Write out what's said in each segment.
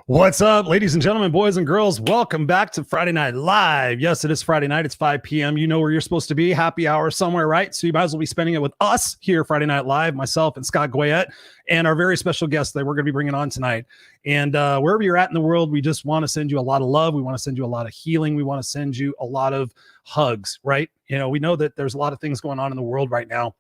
What's up, ladies and gentlemen, boys and girls? Welcome back to Friday Night Live. Yes, it is Friday night. It's 5 p.m. You know where you're supposed to be. Happy hour somewhere, right? So you might as well be spending it with us here, Friday Night Live, myself and Scott Goyette, and our very special guest that we're going to be bringing on tonight. And wherever you're at in the world, we just want to send you a lot of love. We want to send you a lot of healing. We want to send you a lot of hugs, right? You know, we know that there's a lot of things going on in the world right now.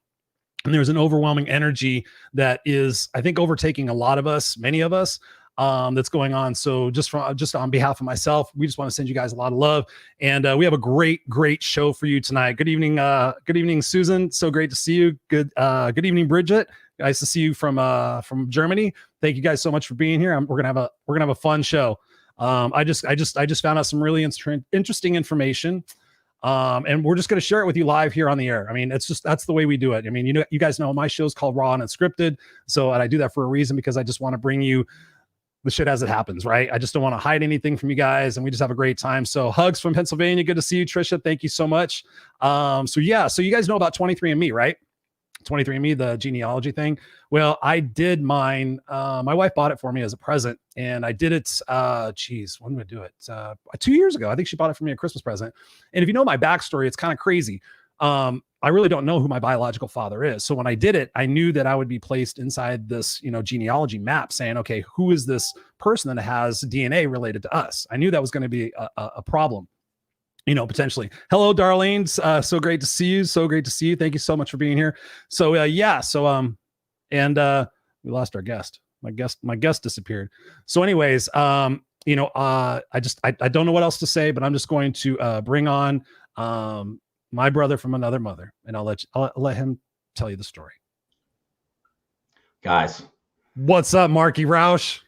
And there's an overwhelming energy that is, I think, overtaking a lot of us, many of us. That's going on. So just on behalf of myself, we just want to send you guys a lot of love, and we have a great show for you tonight. Good evening, Susan. So great to see you. Good evening, Bridget. Nice to see you from Germany. Thank you guys so much for being here. We're gonna have a fun show. I just found out some really interesting information. And we're just going to share it with you live here on the air. I mean, that's the way we do it. I mean, you guys know my show is called Raw and Unscripted. And I do that for a reason, because I just want to bring you the shit as it happens, right? I just don't want to hide anything from you guys, and we just have a great time. So hugs from Pennsylvania. Good to see you, Trisha. Thank you so much. So you guys know about 23andMe, right? 23andMe, the genealogy thing. Well, I did mine. My wife bought it for me as a present, and I did it. When did I do it? 2 years ago. I think she bought it for me a Christmas present. And if you know my backstory, it's kind of crazy. I really don't know who my biological father is. So when I did it, I knew that I would be placed inside this, genealogy map saying, okay, who is this person that has DNA related to us? I knew that was going to be a problem, potentially. Hello, Darlene. So great to see you. So great to see you. Thank you so much for being here. So, we lost our guest. My guest disappeared. So anyways, I don't know what else to say, but I'm just going to bring on, my brother from another mother, and I'll let him tell you the story. Guys, what's up, Marky Rausch?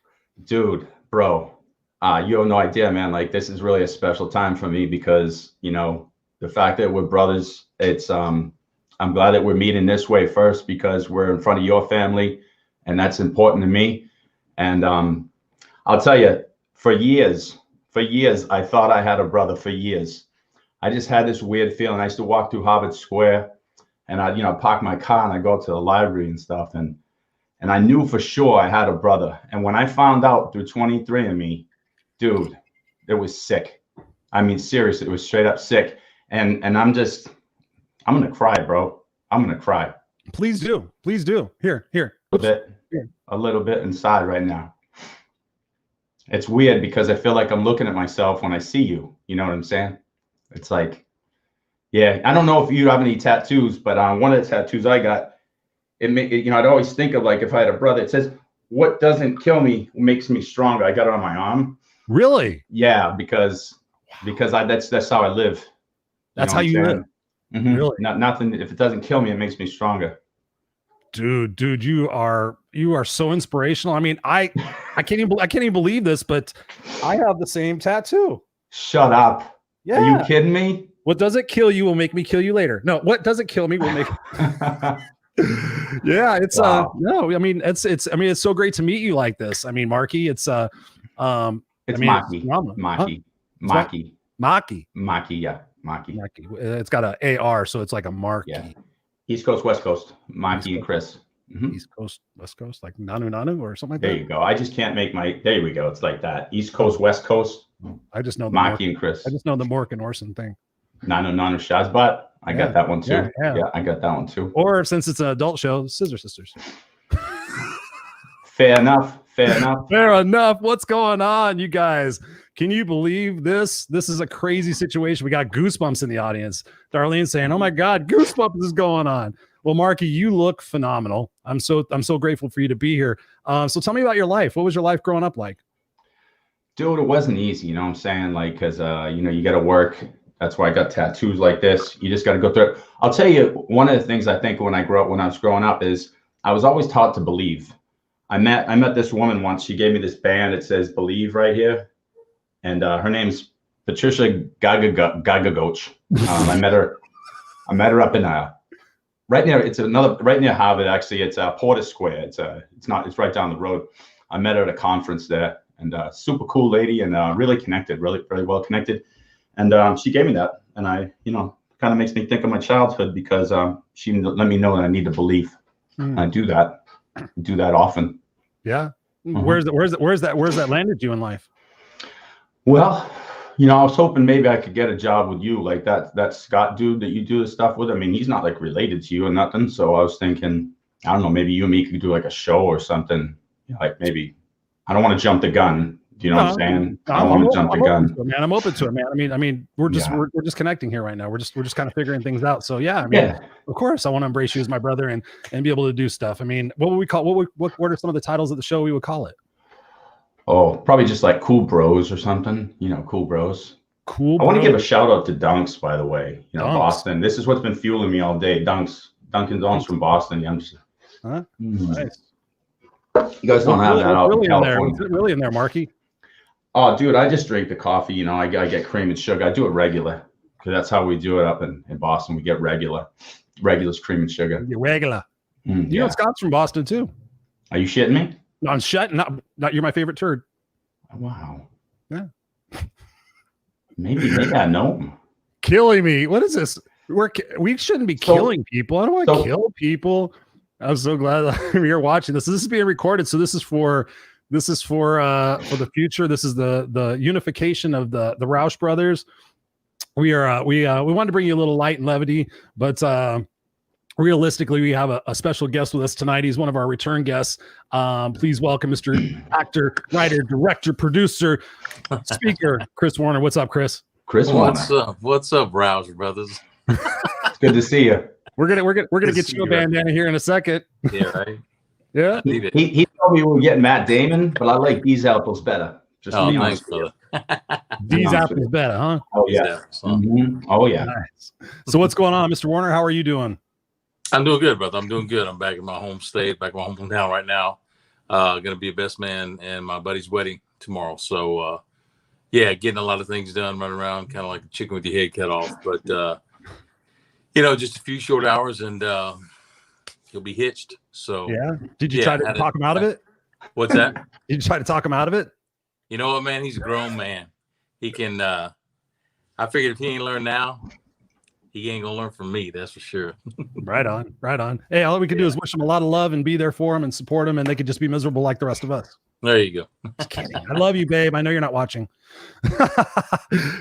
Dude, bro, you have no idea, man. Like, this is really a special time for me, because the fact that we're brothers, it's I'm glad that we're meeting this way first, because we're in front of your family, and that's important to me. And I'll tell you, for years, I thought I had a brother. For years, I just had this weird feeling. I used to walk through Harvard Square, and I park my car and I go to the library and stuff. And I knew for sure I had a brother. And when I found out through 23andMe, dude, it was sick. I mean, seriously, it was straight up sick. And I'm going to cry, bro. I'm going to cry. Please do. Please do. Here. A little bit inside right now. It's weird, because I feel like I'm looking at myself when I see you. You know what I'm saying? It's like, yeah, I don't know if you have any tattoos, but one of the tattoos I got, I'd always think of, like, if I had a brother, it says, "What doesn't kill me makes me stronger." I got it on my arm. Really? Yeah, because that's how I live. That's how you live. Mm-hmm. Really? Nothing. If it doesn't kill me, it makes me stronger. Dude, you are so inspirational. I mean, I can't even believe this, but I have the same tattoo. Shut up. Yeah. Are you kidding me? What doesn't kill you will make me kill you later. No, what doesn't kill me will make. Yeah, it's wow. No, I mean, it's so great to meet you like this. I mean, Marky, it's Maki. Yeah, Maki. It's got a AR, so it's like a Marky. Yeah. East Coast, West Coast, Maki and Chris. Mm-hmm. East Coast, West Coast, like Nanu or something like that. There you go. I just can't make there we go. It's like that. East Coast, West Coast. I just know Maki and Chris. I just know the Mork and Orson thing. Nanu Shazbot. I got that one too. Yeah, I got that one too. Or, since it's an adult show, Scissor Sisters. Fair enough. Fair enough. What's going on, you guys? Can you believe this? This is a crazy situation. We got goosebumps in the audience. Darlene saying, "Oh my God, goosebumps is going on." Well, Marky, you look phenomenal. I'm so grateful for you to be here. So tell me about your life. What was your life growing up like? Dude, it wasn't easy. You know what I'm saying? Like, because you got to work. That's why I got tattoos like this. You just got to go through it. I'll tell you, one of the things I think when I was growing up is I was always taught to believe. I met this woman once. She gave me this band. It says "Believe" right here, and her name's Patricia Gagagoch. I met her up in right near Harvard. Actually, it's Porter Square. It's right down the road. I met her at a conference there, and super cool lady, and really connected, really well connected. And she gave me that, and I, kind of makes me think of my childhood, because she let me know that I need to believe. I do that often. Yeah. Where's that landed you in life? Well, I was hoping maybe I could get a job with you, like that Scott dude that you do the stuff with. I mean, he's not like related to you or nothing. So I was thinking, I don't know, maybe you and me could do like a show or something. Like maybe, I don't want to jump the gun. Do you know what I'm saying? I don't want to jump the gun. Man, I'm open to it, man. I mean, we're just connecting here right now. We're just kind of figuring things out. So yeah, I mean, of course, I want to embrace you as my brother and be able to do stuff. I mean, what would we call? What are some of the titles of the show we would call it? Oh, probably just like Cool Bros or something. Cool Bros. Cool. I want to give a shout out to Dunks, by the way. Dunks. Boston. This is what's been fueling me all day. Dunks. Dunkin' Donuts from Boston. Nice. You guys don't have that out in California. What's really in there, Marky? Oh, dude, I just drink the coffee. I get cream and sugar. I do it regular because that's how we do it up in Boston. We get regular's cream and sugar. Regular. You know, Scott's from Boston too. Are you shitting me? No, I'm shutting up. Not you're my favorite turd. Wow. Yeah. Maybe I know him. Killing me. What is this? We shouldn't be killing people. I don't want to kill people. I'm so glad you're watching this. This is being recorded, so this is for the future. This is the unification of the Rausch brothers. We wanted to bring you a little light and levity, but realistically, we have a special guest with us tonight. He's one of our return guests. Please welcome Mr. Actor, writer, director, producer, speaker, Chris Warner. What's up, Chris? Chris Warner. What's up, Rausch brothers? It's good to see you. We're gonna get you a bandana here in a second. Yeah, right. Yeah. He told me we were getting Matt Damon, but I like these apples better. Just to be honest. These apples better, huh? Oh yeah. Oh yeah. Nice. So what's going on, Mr. Warner? How are you doing? I'm doing good, brother. I'm doing good. I'm back in my home state, back in my hometown right now. Gonna be a best man in my buddy's wedding tomorrow. So getting a lot of things done, running around kind of like a chicken with your head cut off. But just a few short hours and he'll be hitched. So yeah. Did you try to talk him out of it? What's that? Did you try to talk him out of it? You know what, man? He's a grown man. He can I figured if he ain't learned now, he ain't gonna learn from me, that's for sure. Right on. Hey, all we can do is wish him a lot of love and be there for him and support him, and they could just be miserable like the rest of us. There you go. Just kidding. I love you, babe. I know you're not watching.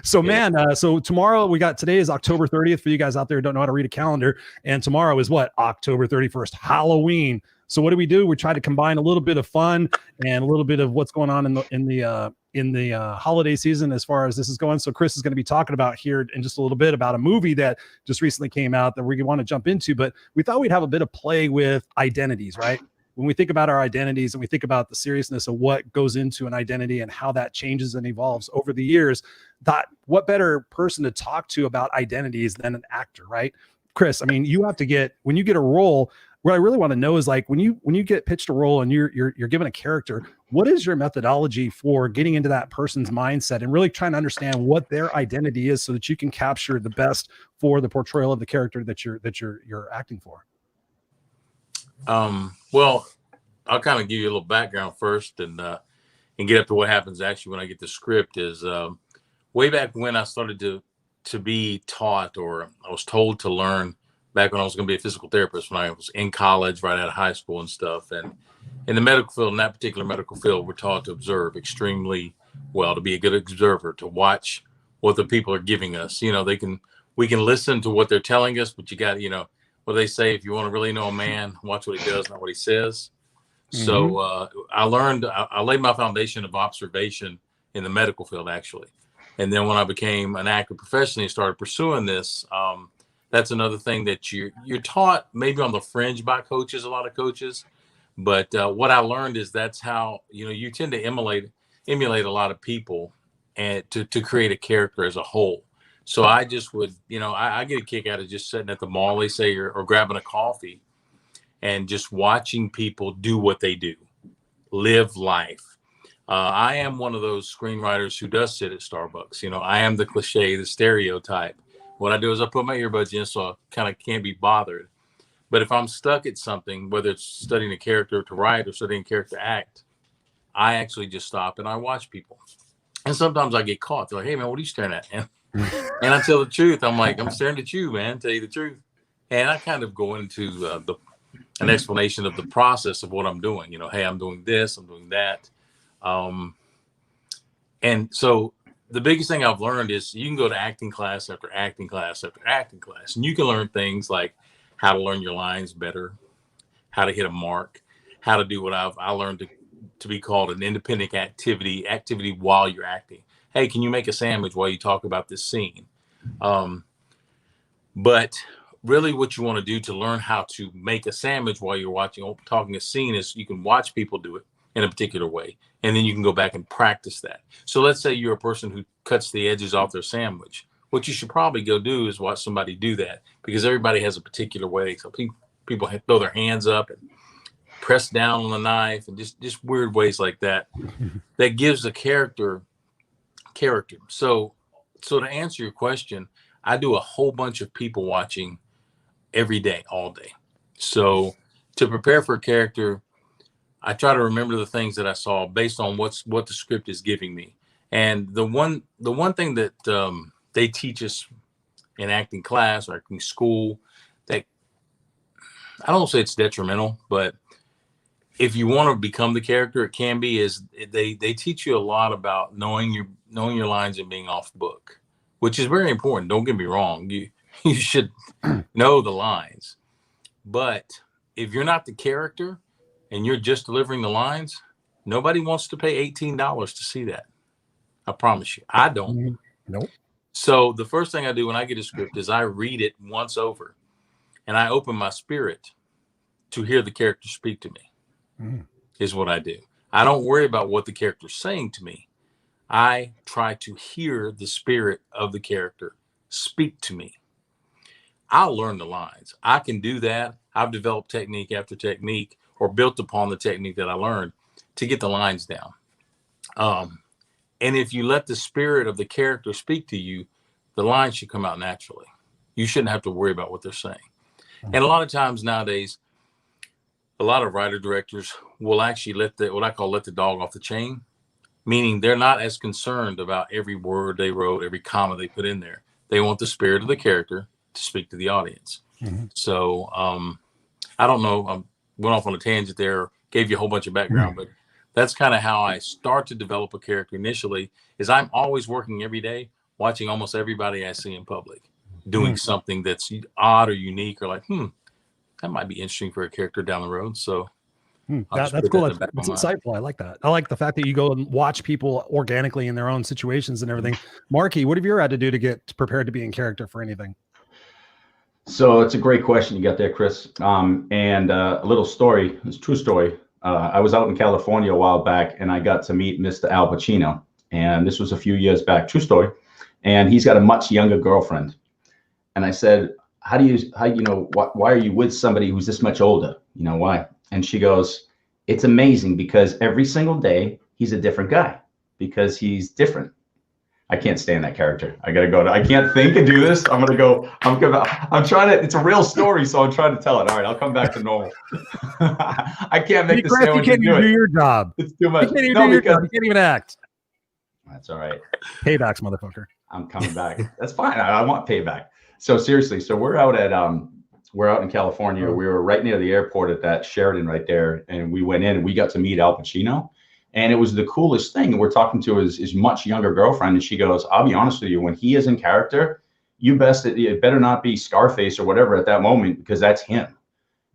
So tomorrow today is October 30th for you guys out there who don't know how to read a calendar, and tomorrow is what? October 31st, Halloween. So what do? We try to combine a little bit of fun and a little bit of what's going on in the holiday season as far as this is going. So Chris is going to be talking about here in just a little bit about a movie that just recently came out that we want to jump into, but we thought we'd have a bit of play with identities, right? When we think about our identities and we think about the seriousness of what goes into an identity and how that changes and evolves over the years, what better person to talk to about identities than an actor, right? Chris, I mean, when you get a role, what I really want to know is like when you get pitched a role and you're given a character, what is your methodology for getting into that person's mindset and really trying to understand what their identity is so that you can capture the best for the portrayal of the character that you're acting for? Well, I'll kind of give you a little background first and get up to what happens actually when I get the script is way back when I started to be taught, or I was told to learn back when I was going to be a physical therapist when I was in college, right out of high school and stuff. And in the medical field, in that particular medical field, we're taught to observe extremely well, to be a good observer, to watch what the people are giving us. We can listen to what they're telling us, but you got, what they say, if you want to really know a man, watch what he does, not what he says. Mm-hmm. So I laid my foundation of observation in the medical field, actually. And then when I became an actor professionally and started pursuing this, that's another thing that you're taught maybe on the fringe by coaches, a lot of coaches. But what I learned is that's how, you tend to emulate a lot of people and to create a character as a whole. So I just would, I get a kick out of just sitting at the mall, they say, or grabbing a coffee and just watching people do what they do, live life. I am one of those screenwriters who does sit at Starbucks. I am the cliche, the stereotype. What I do is I put my earbuds in so I kind of can't be bothered. But if I'm stuck at something, whether it's studying a character to write or studying a character to act, I actually just stop and I watch people. And sometimes I get caught. They're like, hey, man, what are you staring at? And I tell the truth. I'm like, I'm staring at you, man, tell you the truth. And I kind of go into an explanation of the process of what I'm doing. You know, hey, I'm doing this, I'm doing that. And so the biggest thing I've learned is you can go to acting class after acting class after acting class, and you can learn things like how to learn your lines better, how to hit a mark, how to do what I learned to be called an independent activity while you're acting. Hey, can you make a sandwich while you talk about this scene? But really what you want to do to learn how to make a sandwich while you're talking a scene is you can watch people do it in a particular way, and then you can go back and practice that. So let's say you're a person who cuts the edges off their sandwich. What you should probably go do is watch somebody do that, because everybody has a particular way. So people throw their hands up and press down on the knife and just weird ways like that. That gives the character. So to answer your question, I do a whole bunch of people watching every day, all day. So to prepare for a character, I try to remember the things that I saw based on what the script is giving me. And the one thing that they teach us in acting class or acting school, that I don't say it's detrimental, but if you want to become the character, it can be, is they teach you a lot about knowing your lines and being off book, which is very important. Don't get me wrong. You should know the lines, but if you're not the character and you're just delivering the lines, nobody wants to pay $18 to see that. I promise you, I don't. Nope. So the first thing I do when I get a script is I read it once over, and I open my spirit to hear the character speak to me. Is what I do. I don't worry about what the character's saying to me. I try to hear the spirit of the character speak to me. I'll learn the lines. I can do that. I've developed technique after technique, or built upon the technique that I learned to get the lines down. And if you let the spirit of the character speak to you, the lines should come out naturally. You shouldn't have to worry about what they're saying. And a lot of times nowadays, a lot of writer directors will actually let the dog off the chain, meaning they're not as concerned about every word they wrote, every comma they put in there. They want the spirit of the character to speak to the audience. So I don't know, I went off on a tangent there, gave you a whole bunch of background, but that's kind of how I start to develop a character initially. Is I'm always working every day, watching almost everybody I see in public doing something that's odd or unique, or like, that might be interesting for a character down the road. So that's cool. That's insightful. I like that. I like the fact that you go and watch people organically in their own situations and everything. Marky, what have you had to do to get prepared to be in character for anything? So it's a great question you got there, Chris. And a little story, it's a true story. I was out in California a while back, and I got to meet Mr. Al Pacino. And this was a few years back, true story. And he's got a much younger girlfriend. And I said, why are you with somebody who's this much older? You know, why? And she goes, it's amazing because every single day he's a different guy because he's different. I can't stand that character. I can't think and do this. I'm trying to, it's a real story, so I'm trying to tell it. All right, I'll come back to normal. I can't make the sandwich. You can't even do your job. It's too much. You can't even do your job. You can't even act. That's all right. Paybacks, motherfucker. I'm coming back. That's fine. I want payback. So seriously, we're out in California. We were right near the airport at that Sheridan right there, and we went in and we got to meet Al Pacino. And it was the coolest thing. And we're talking to his much younger girlfriend, and she goes, I'll be honest with you, when he is in character, it better not be Scarface or whatever at that moment, because that's him.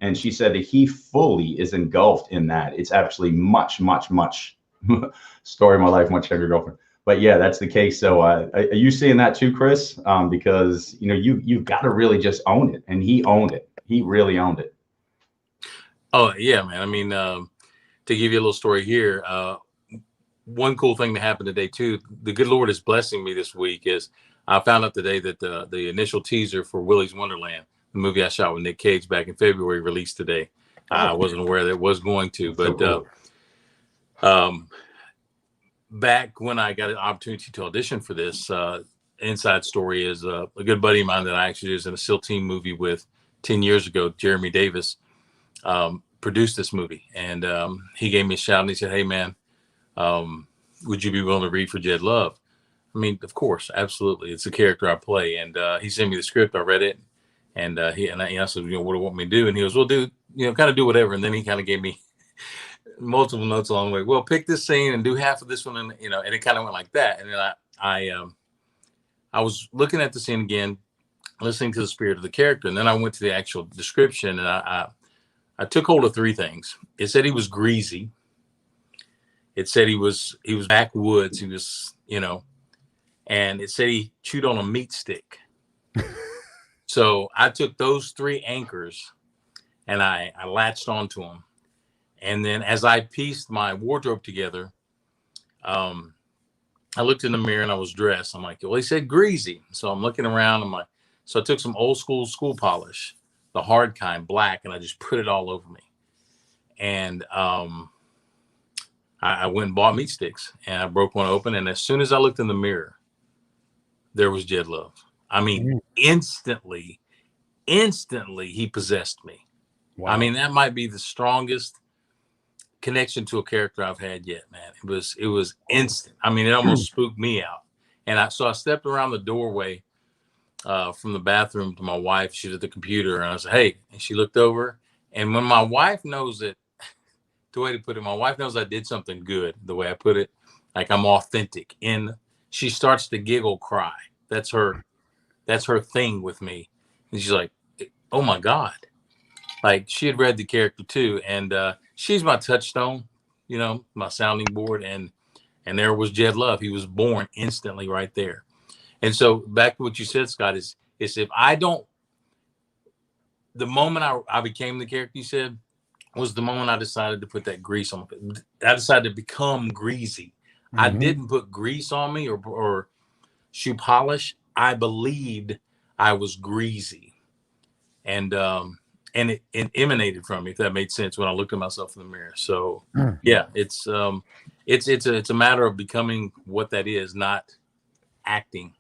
And she said that he fully is engulfed in that. It's actually much, much, much story of my life, much younger girlfriend. But yeah, that's the case. So are you seeing that too, Chris? Because you've got to really just own it. And he owned it. He really owned it. Oh yeah, man. I mean, to give you a little story here, one cool thing that happened today too, the good Lord is blessing me this week, is I found out today that the initial teaser for Willy's Wonderland, the movie I shot with Nick Cage back in February, released today. I wasn't aware that it was going to, but back when I got an opportunity to audition for this, inside story is a good buddy of mine that I actually was in a SEAL team movie with 10 years ago, Jeremy Davis, produced this movie. And he gave me a shout and he said, hey man, would you be willing to read for Jed Love? I mean, of course, absolutely. It's a character I play. And he sent me the script. I read it. And I said, you know, what do you want me to do? And he goes, well, dude, you know, kind of do whatever. And then he kind of gave me multiple notes along the way. Well, pick this scene and do half of this one, and you know, and it kind of went like that. And then I was looking at the scene again, listening to the spirit of the character, and then I went to the actual description, and I took hold of three things. It said he was greasy. It said he was backwoods. He was, you know, and it said he chewed on a meat stick. So I took those three anchors and I latched onto them. And then as I pieced my wardrobe together, I looked in the mirror and I was dressed. I'm like, well, he said greasy. So I'm looking around. I'm like, so I took some old school polish, the hard kind, black, and I just put it all over me. And I went and bought meat sticks, and I broke one open. And as soon as I looked in the mirror, there was Jed Love. I mean, instantly he possessed me. Wow. I mean, that might be the strongest connection to a character I've had yet, man. It was instant. I mean, it almost spooked me out. And so I stepped around the doorway from the bathroom to my wife. She's at the computer, and I said, hey, and she looked over. And when my wife knows that, the way to put it, my wife knows I did something good, the way I put it, like I'm authentic. And she starts to giggle, cry. That's her thing with me. And she's like, oh my God. Like, she had read the character too. And she's my touchstone, you know, my sounding board. And there was Jed Love. He was born instantly right there. And so back to what you said, Scott, is if I don't, the moment I became the character you said was the moment I decided to put that grease on. I decided to become greasy. Mm-hmm. I didn't put grease on me or shoe polish. I believed I was greasy, and it emanated from me, if that made sense, when I looked at myself in the mirror. So yeah, it's a matter of becoming what that is, not acting.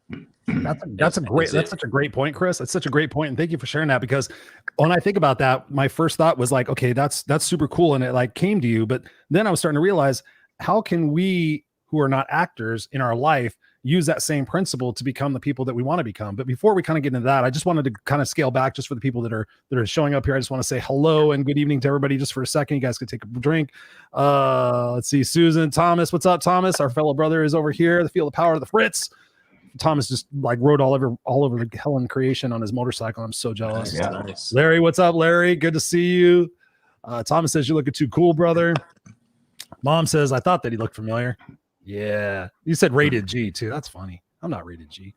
That's such a great point, Chris. That's such a great point, and thank you for sharing that, because when I think about that, my first thought was like, okay, that's super cool, and it like came to you, but then I was starting to realize, how can we who are not actors in our life use that same principle to become the people that we want to become? But before we kind of get into that, I just wanted to kind of scale back just for the people that are showing up here. I just want to say hello and good evening to everybody just for a second. You guys could take a drink. Let's see, Susan, Thomas, what's up, Thomas? Our fellow brother is over here. The Feel the Power of the Fritz. Thomas just like rode all over the Helen creation on his motorcycle. I'm so jealous. Yeah. Nice. Larry, what's up, Larry? Good to see you. Thomas says you're looking too cool, brother. Mom says I thought that he looked familiar. Yeah, you said rated G too. That's funny. I'm not rated G.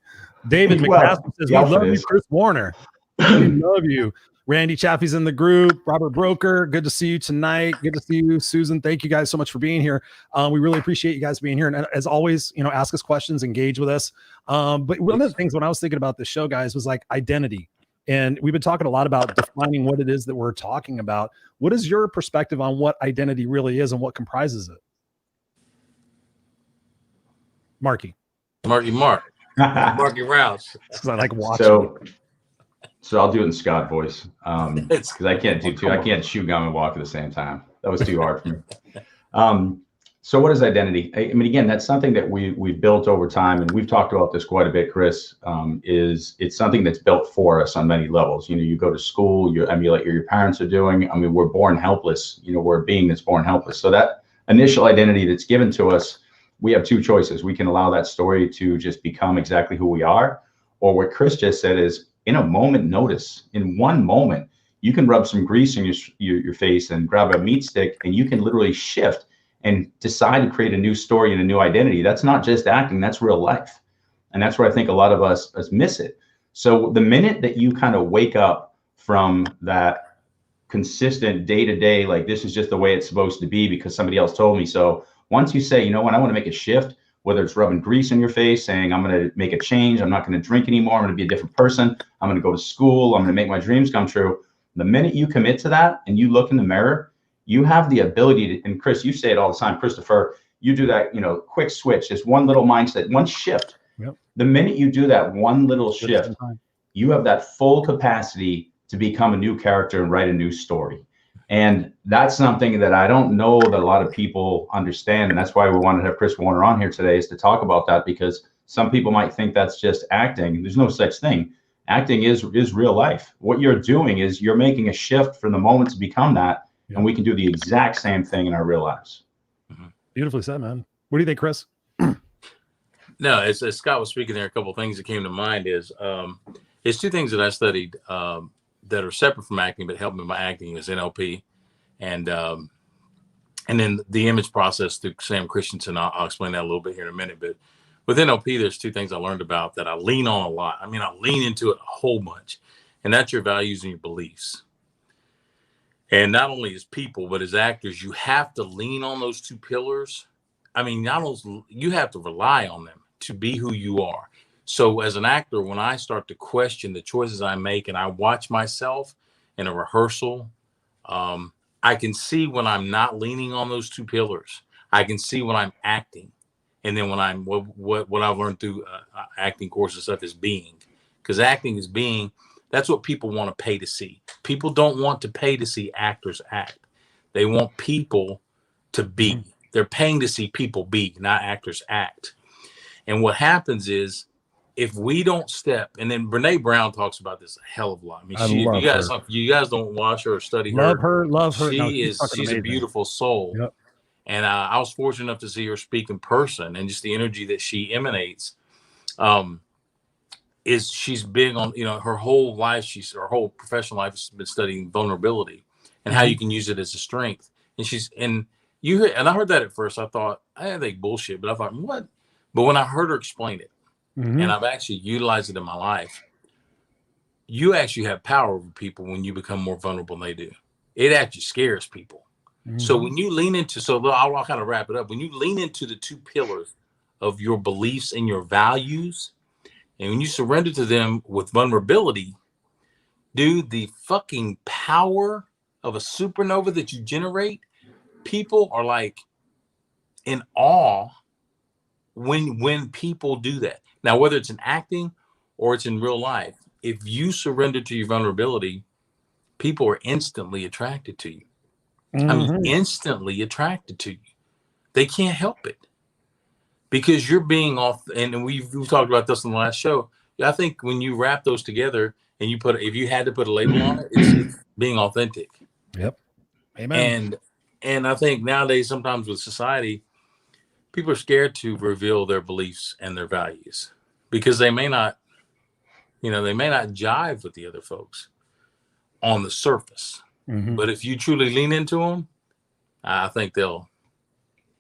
David McCaskill says we love you, Chris Warner. We love you. Randy Chaffee's in the group. Robert Broker, good to see you tonight. Good to see you, Susan. Thank you guys so much for being here. We really appreciate you guys being here. And as always, you know, ask us questions, engage with us. But one of the things when I was thinking about this show, guys, was like identity. And we've been talking a lot about defining what it is that we're talking about. What is your perspective on what identity really is and what comprises it? Marky Rausch. I like watching. So I'll do it in Scott voice, because I can't do two. I can't chew gum and walk at the same time. That was too hard for me. So what is identity? I mean, again, that's something that we've built over time, and we've talked about this quite a bit, Chris. It's something that's built for us on many levels. You know, you go to school, you emulate what your parents are doing. I mean, we're born helpless. You know, we're a being that's born helpless. So that initial identity that's given to us, we have two choices. We can allow that story to just become exactly who we are, or what Chris just said is, in a moment notice, in one moment, you can rub some grease in your face and grab a meat stick, and you can literally shift and decide to create a new story and a new identity. That's not just acting, that's real life. And that's where I think a lot of us miss it. So the minute that you kind of wake up from that consistent day-to-day, like this is just the way it's supposed to be because somebody else told me so, once you say, you know what, I want to make a shift, whether it's rubbing grease in your face, saying, I'm going to make a change. I'm not going to drink anymore. I'm going to be a different person. I'm going to go to school. I'm going to make my dreams come true. The minute you commit to that and you look in the mirror, you have the ability to, and Chris, you say it all the time, Christopher, you do that, you know, quick switch, just one little mindset, one shift. Yep. The minute you do that one little shift, you have that full capacity to become a new character and write a new story. And that's something that I don't know that a lot of people understand. And that's why we wanted to have Chris Warner on here today, is to talk about that, because some people might think that's just acting. There's no such thing. acting is real life. What you're doing is you're making a shift from the moment to become that. Yeah. And we can do the exact same thing in our real lives. Beautifully said, man. What do you think, Chris? No, as Scott was speaking there, a couple of things that came to mind is it's two things that I studied that are separate from acting, but helped me with my acting is NLP and then the image process through Sam Christensen. I'll explain that a little bit here in a minute. But with NLP, there's two things I learned about that I lean on a lot. I mean, I lean into it a whole bunch, and that's your values and your beliefs. And not only as people, but as actors, you have to lean on those two pillars. I mean, you have to rely on them to be who you are. So as an actor, when I start to question the choices I make and I watch myself in a rehearsal, I can see when I'm not leaning on those two pillars. I can see when I'm acting. And then when I'm, what I've learned through acting courses and stuff is being. Because acting is being, that's what people want to pay to see. People don't want to pay to see actors act. They want people to be. They're paying to see people be, not actors act. And what happens is, if we don't step, and then Brene Brown talks about this a hell of a lot. I mean, you guys don't watch her or study her. Love her. She's a beautiful soul. Yep. And I was fortunate enough to see her speak in person, and just the energy that she emanates. Is she's big on, her whole life, her whole professional life has been studying vulnerability and how you can use it as a strength. And I heard that at first. I thought, I think bullshit, but I thought, what? But when I heard her explain it, and I've actually utilized it in my life, you actually have power over people when you become more vulnerable than they do. It actually scares people. So when you lean into, I'll kind of wrap it up. When you lean into the two pillars of your beliefs and your values, and when you surrender to them with vulnerability, dude, the fucking power of a supernova that you generate, people are like in awe when people do that. Now, whether it's in acting or it's in real life, if you surrender to your vulnerability, people are instantly attracted to you. I mean, instantly attracted to you. They can't help it because you're being off. And we've talked about this in the last show. I think when you wrap those together and if you had to put a label on it, it's being authentic. Yep. Amen. And I think nowadays, sometimes with society, people are scared to reveal their beliefs and their values because they may not jive with the other folks on the surface. But if you truly lean into them, I think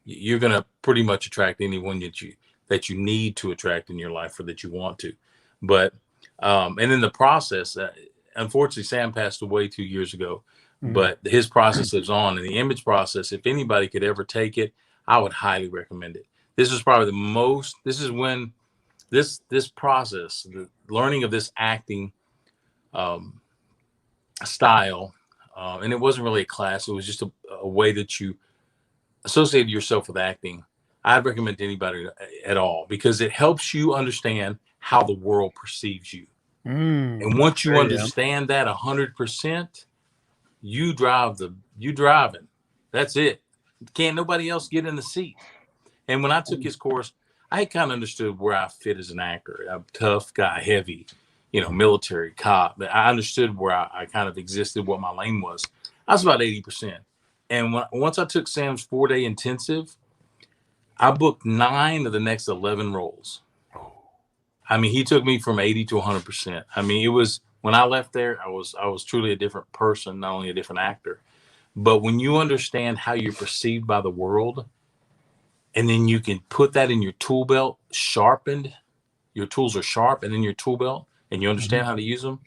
you're going to pretty much attract anyone that you need to attract in your life or that you want to. But, and in the process, unfortunately, Sam passed away 2 years ago, but his process lives on. And the image process, if anybody could ever take it, I would highly recommend it. This is probably this is when this process, the learning of this acting style, and it wasn't really a class, it was just a way that you associated yourself with acting. I'd recommend to anybody at all because it helps you understand how the world perceives you. And once you understand that 100%, you driving. That's it. Can't nobody else get in the seat. And when I took his course, I kind of understood where I fit as an actor. I'm a tough guy, heavy, military cop. But I understood where I kind of existed, what my lane was. I was about 80%. And once I took Sam's 4-day intensive, I booked 9 of the next 11 roles. I mean, he took me from 80 to 100%. I mean, it was, when I left there, I was truly a different person, not only a different actor. But when you understand how you're perceived by the world, and then you can put that in your tool belt, sharpened, your tools are sharp and in your tool belt, and you understand how to use them,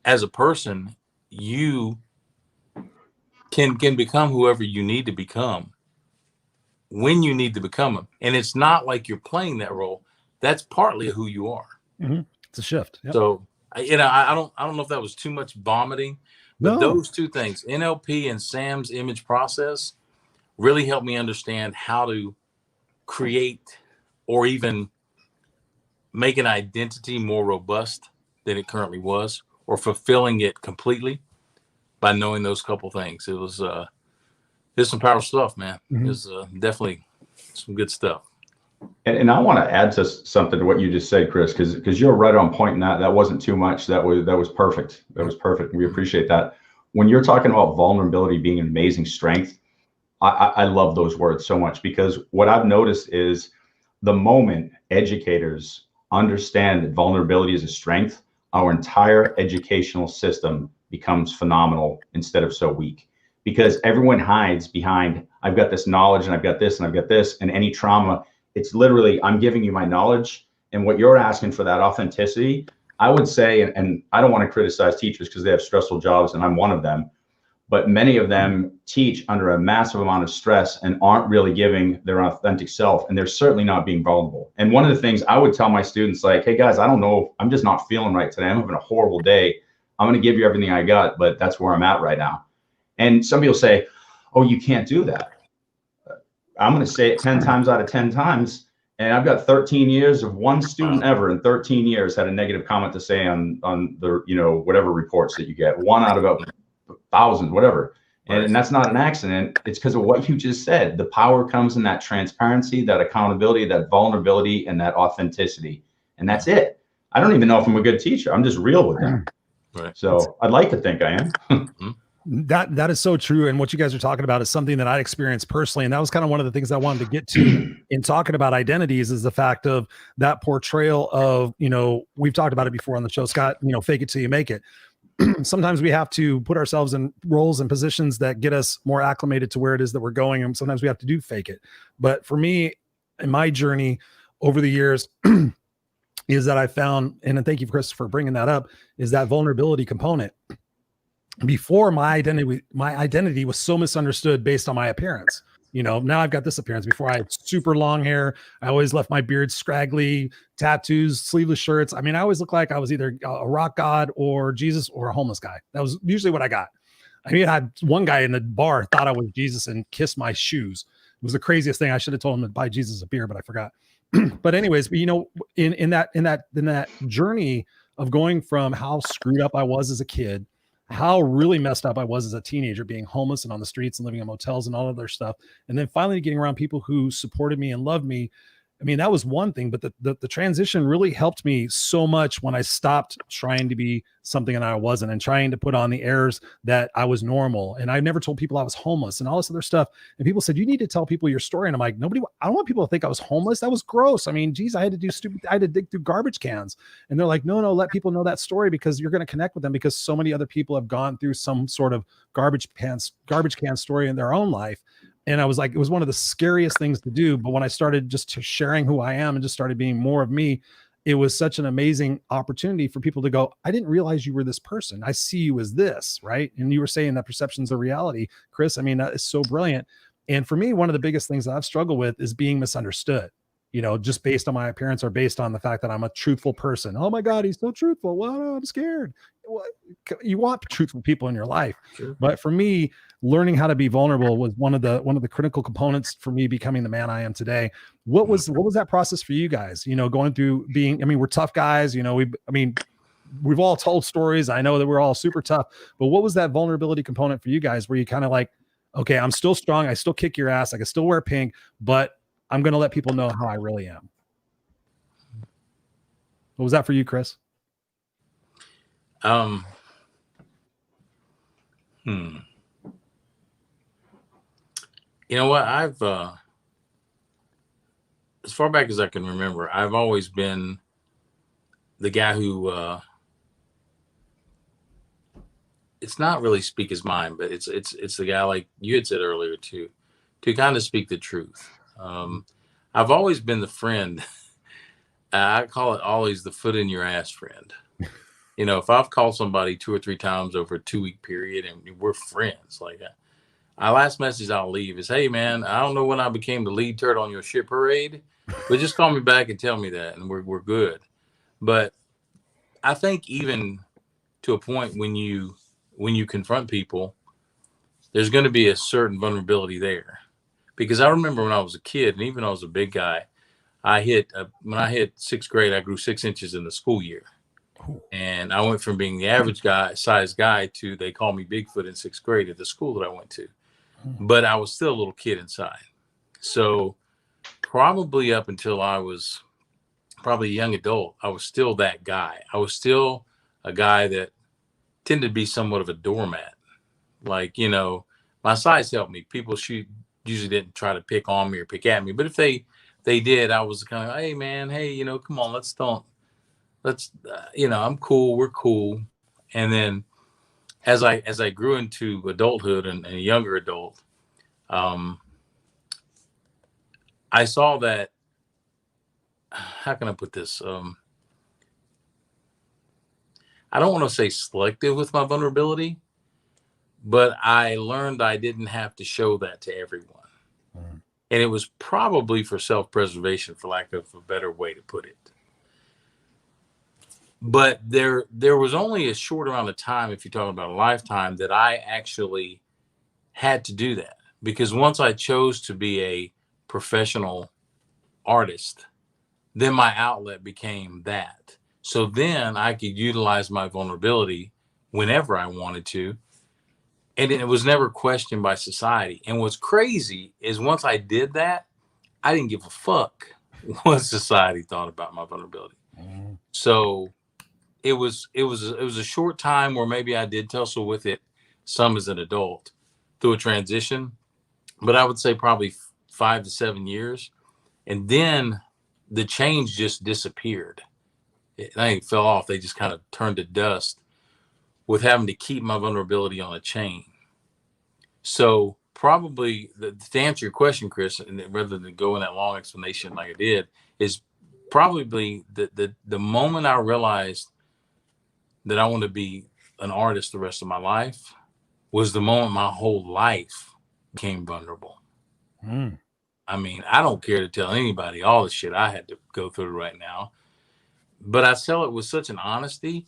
as a person, you can become whoever you need to become when you need to become them. And it's not like you're playing that role. That's partly who you are. It's a shift. Yep. So, I don't know if that was too much vomiting, but those two things, NLP and Sam's image process, really helped me understand how to create or even make an identity more robust than it currently was, or fulfilling it completely by knowing those couple things. It's some powerful stuff, man. It's definitely some good stuff. And I want to add to something to what you just said, Chris, because you're right on point in that. That wasn't too much. That was perfect. That was perfect. We appreciate that. When you're talking about vulnerability being an amazing strength, I love those words so much, because what I've noticed is the moment educators understand that vulnerability is a strength, our entire educational system becomes phenomenal instead of so weak, because everyone hides behind, I've got this knowledge and I've got this and I've got this, and any trauma, it's literally, I'm giving you my knowledge, and what you're asking for, that authenticity, I would say, and I don't want to criticize teachers because they have stressful jobs and I'm one of them, but many of them teach under a massive amount of stress and aren't really giving their authentic self, and they're certainly not being vulnerable. And one of the things I would tell my students, like, hey guys, I don't know, I'm just not feeling right today. I'm having a horrible day. I'm going to give you everything I got, but that's where I'm at right now. And some people say, oh, you can't do that. I'm going to say it 10 times out of 10 times. And I've got 13 years of one student ever in 13 years had a negative comment to say on the, you know, whatever reports that you get, one out of about thousands, whatever. And that's not an accident. It's because of what you just said. The power comes in that transparency, that accountability, that vulnerability, and that authenticity. And that's it. I don't even know if I'm a good teacher. I'm just real with them. Right. So I'd like to think I am. That is so true. And what you guys are talking about is something that I experienced personally. And that was kind of one of the things I wanted to get to in talking about identities, is the fact of that portrayal of, you know, we've talked about it before on the show, Scott, you know, fake it till you make it. Sometimes we have to put ourselves in roles and positions that get us more acclimated to where it is that we're going. And sometimes we have to do fake it. But for me, in my journey over the years, is that I found, and thank you, Chris, for bringing that up, is that vulnerability component. Before, my identity was so misunderstood based on my appearance. You know, now I've got this appearance. Before, I had super long hair. I always left my beard scraggly, tattoos, sleeveless shirts. I mean, I always looked like I was either a rock god or Jesus or a homeless guy. That was usually what I got. I mean, I had one guy in the bar thought I was Jesus and kissed my shoes. It was the craziest thing. I should have told him to buy Jesus a beer, but I forgot. But anyways, you know, in that journey of going from how screwed up I was as a kid, how really messed up I was as a teenager, being homeless and on the streets and living in motels and all of their stuff, and then finally getting around people who supported me and loved me. I mean, that was one thing, but the transition really helped me so much when I stopped trying to be something that I wasn't, and trying to put on the airs that I was normal. And I never told people I was homeless and all this other stuff. And people said, you need to tell people your story. And I'm like, I don't want people to think I was homeless. That was gross. I mean, geez, I had to dig through garbage cans. And they're like, no, let people know that story, because you're going to connect with them, because so many other people have gone through some sort of garbage can story in their own life. And I was like, it was one of the scariest things to do. But when I started just sharing who I am and just started being more of me, it was such an amazing opportunity for people to go, I didn't realize you were this person. I see you as this, right? And you were saying that perception's a reality, Chris. I mean, that is so brilliant. And for me, one of the biggest things that I've struggled with is being misunderstood, you know, just based on my appearance or based on the fact that I'm a truthful person. Oh my God, he's so truthful. Well, I'm scared. You want truthful people in your life. Sure. But for me, learning how to be vulnerable was one of the critical components for me becoming the man I am today. What was that process for you guys? You know, going through being, I mean, we're tough guys, you know, we've all told stories. I know that we're all super tough, but what was that vulnerability component for you guys where you kind of like, okay, I'm still strong. I still kick your ass. I can still wear pink, but I'm going to let people know how I really am. What was that for you, Chris? You know what? I've, as far back as I can remember, I've always been the guy who, it's not really speak his mind, but it's the guy, like you had said earlier, to kind of speak the truth. I've always been the friend. I call it always the foot in your ass friend. You know, if I've called somebody 2 or 3 times over a 2-week period and we're friends, like our last message I'll leave is, hey man, I don't know when I became the lead turd on your shit parade, but just call me back and tell me that, and we're good. But I think even to a point when you confront people, there's going to be a certain vulnerability there. Because I remember when I was a kid, and even when I was a big guy, when I hit 6th grade, I grew 6 inches in the school year. And I went from being the average size guy to, they called me Bigfoot in 6th grade at the school that I went to. But I was still a little kid inside. So probably up until I was probably a young adult, I was still that guy. I was still a guy that tended to be somewhat of a doormat. Like, you know, my size helped me. People usually didn't try to pick on me or pick at me, but if they did, I was kind of, hey man, hey, you know, come on, you know, I'm cool, we're cool. And then as I grew into adulthood and a younger adult, I saw that, how can I put this? I don't want to say selective with my vulnerability, but I learned I didn't have to show that to everyone. Mm. And it was probably for self-preservation, for lack of a better way to put it. But there was only a short amount of time, if you're talking about a lifetime, that I actually had to do that. Because once I chose to be a professional artist, then my outlet became that. So then I could utilize my vulnerability whenever I wanted to. And it was never questioned by society. And what's crazy is once I did that, I didn't give a fuck what society thought about my vulnerability. Mm-hmm. So it was a short time where maybe I did tussle with it, some as an adult, through a transition. But I would say probably 5 to 7 years. And then the change just disappeared. They fell off. They just kind of turned to dust with having to keep my vulnerability on a chain. So probably, to answer your question, Chris, and rather than go in that long explanation like I did, is probably the moment I realized that I want to be an artist the rest of my life was the moment my whole life became vulnerable. Mm. I mean, I don't care to tell anybody all the shit I had to go through right now, but I tell it with such an honesty,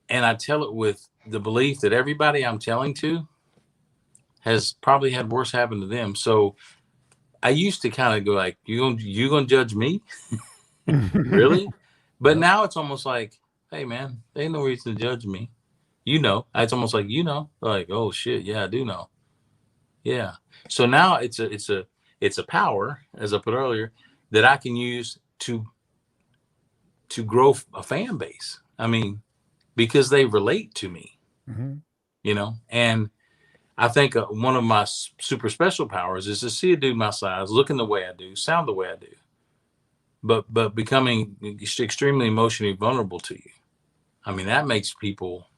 and I tell it with the belief that everybody I'm telling to has probably had worse happen to them. So I used to kind of go like, you gonna judge me? Really? But now it's almost like, hey man, there ain't no reason to judge me. You know, it's almost like, you know, like, oh shit, yeah, I do know. Yeah. So now it's a power, as I put earlier, that I can use to grow a fan base. I mean, because they relate to me, mm-hmm. you know, and I think one of my super special powers is to see a dude my size, looking the way I do, sound the way I do, but becoming extremely emotionally vulnerable to you. I mean, that makes people,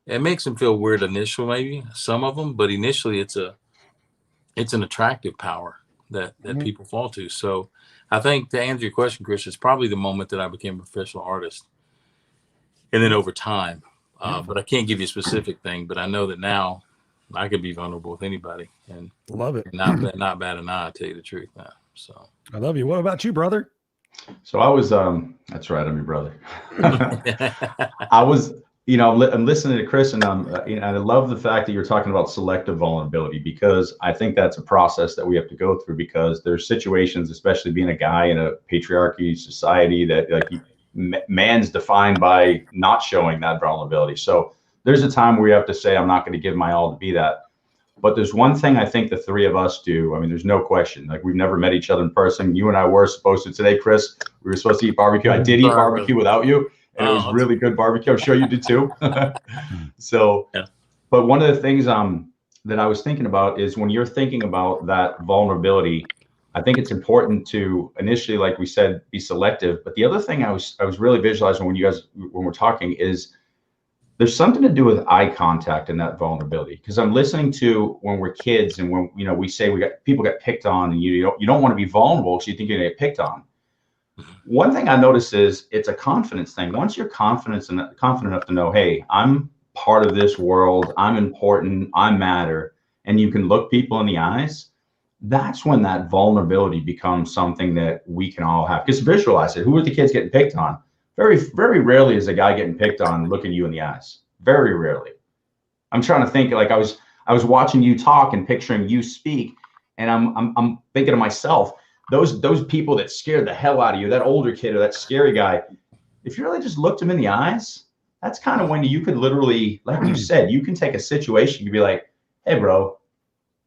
it makes them feel weird initially, maybe some of them, but initially it's an attractive power that mm-hmm. people fall to. So I think, to answer your question, Chris, it's probably the moment that I became a professional artist. And then over time, but I can't give you a specific thing, but I know that now I could be vulnerable with anybody, and love it. Not bad an eye, to tell you the truth now. So I love you. What about you, brother? So I was, that's right, I'm your brother. I was, you know, I'm listening to Chris, and you know, I love the fact that you're talking about selective vulnerability, because I think that's a process that we have to go through, because there's situations, especially being a guy in a patriarchy society, that like man's defined by not showing that vulnerability. So there's a time where you have to say, I'm not going to give my all to be that. But there's one thing I think the three of us do. I mean, there's no question. Like, we've never met each other in person. You and I were supposed to today, Chris. We were supposed to eat barbecue. I did eat barbecue without you, and it was really good barbecue. I'm sure you did too. So, yeah. But one of the things that I was thinking about is, when you're thinking about that vulnerability, I think it's important to initially, like we said, be selective. But the other thing I was really visualizing when we're talking is, there's something to do with eye contact in that vulnerability. Because I'm listening to, when we're kids, and when, you know, we say people get picked on, and you don't want to be vulnerable because you think you're gonna get picked on. One thing I notice is, it's a confidence thing. Once you're confident enough to know, hey, I'm part of this world, I'm important, I matter, and you can look people in the eyes, that's when that vulnerability becomes something that we can all have. Just visualize it. Who are the kids getting picked on? Very, very rarely is a guy getting picked on looking you in the eyes. Very rarely. I'm trying to think, like, I was watching you talk and picturing you speak, and I'm thinking to myself, those people that scared the hell out of you, that older kid or that scary guy, if you really just looked him in the eyes, that's kind of when you could literally, like you said, you can take a situation, you'd be like, hey bro,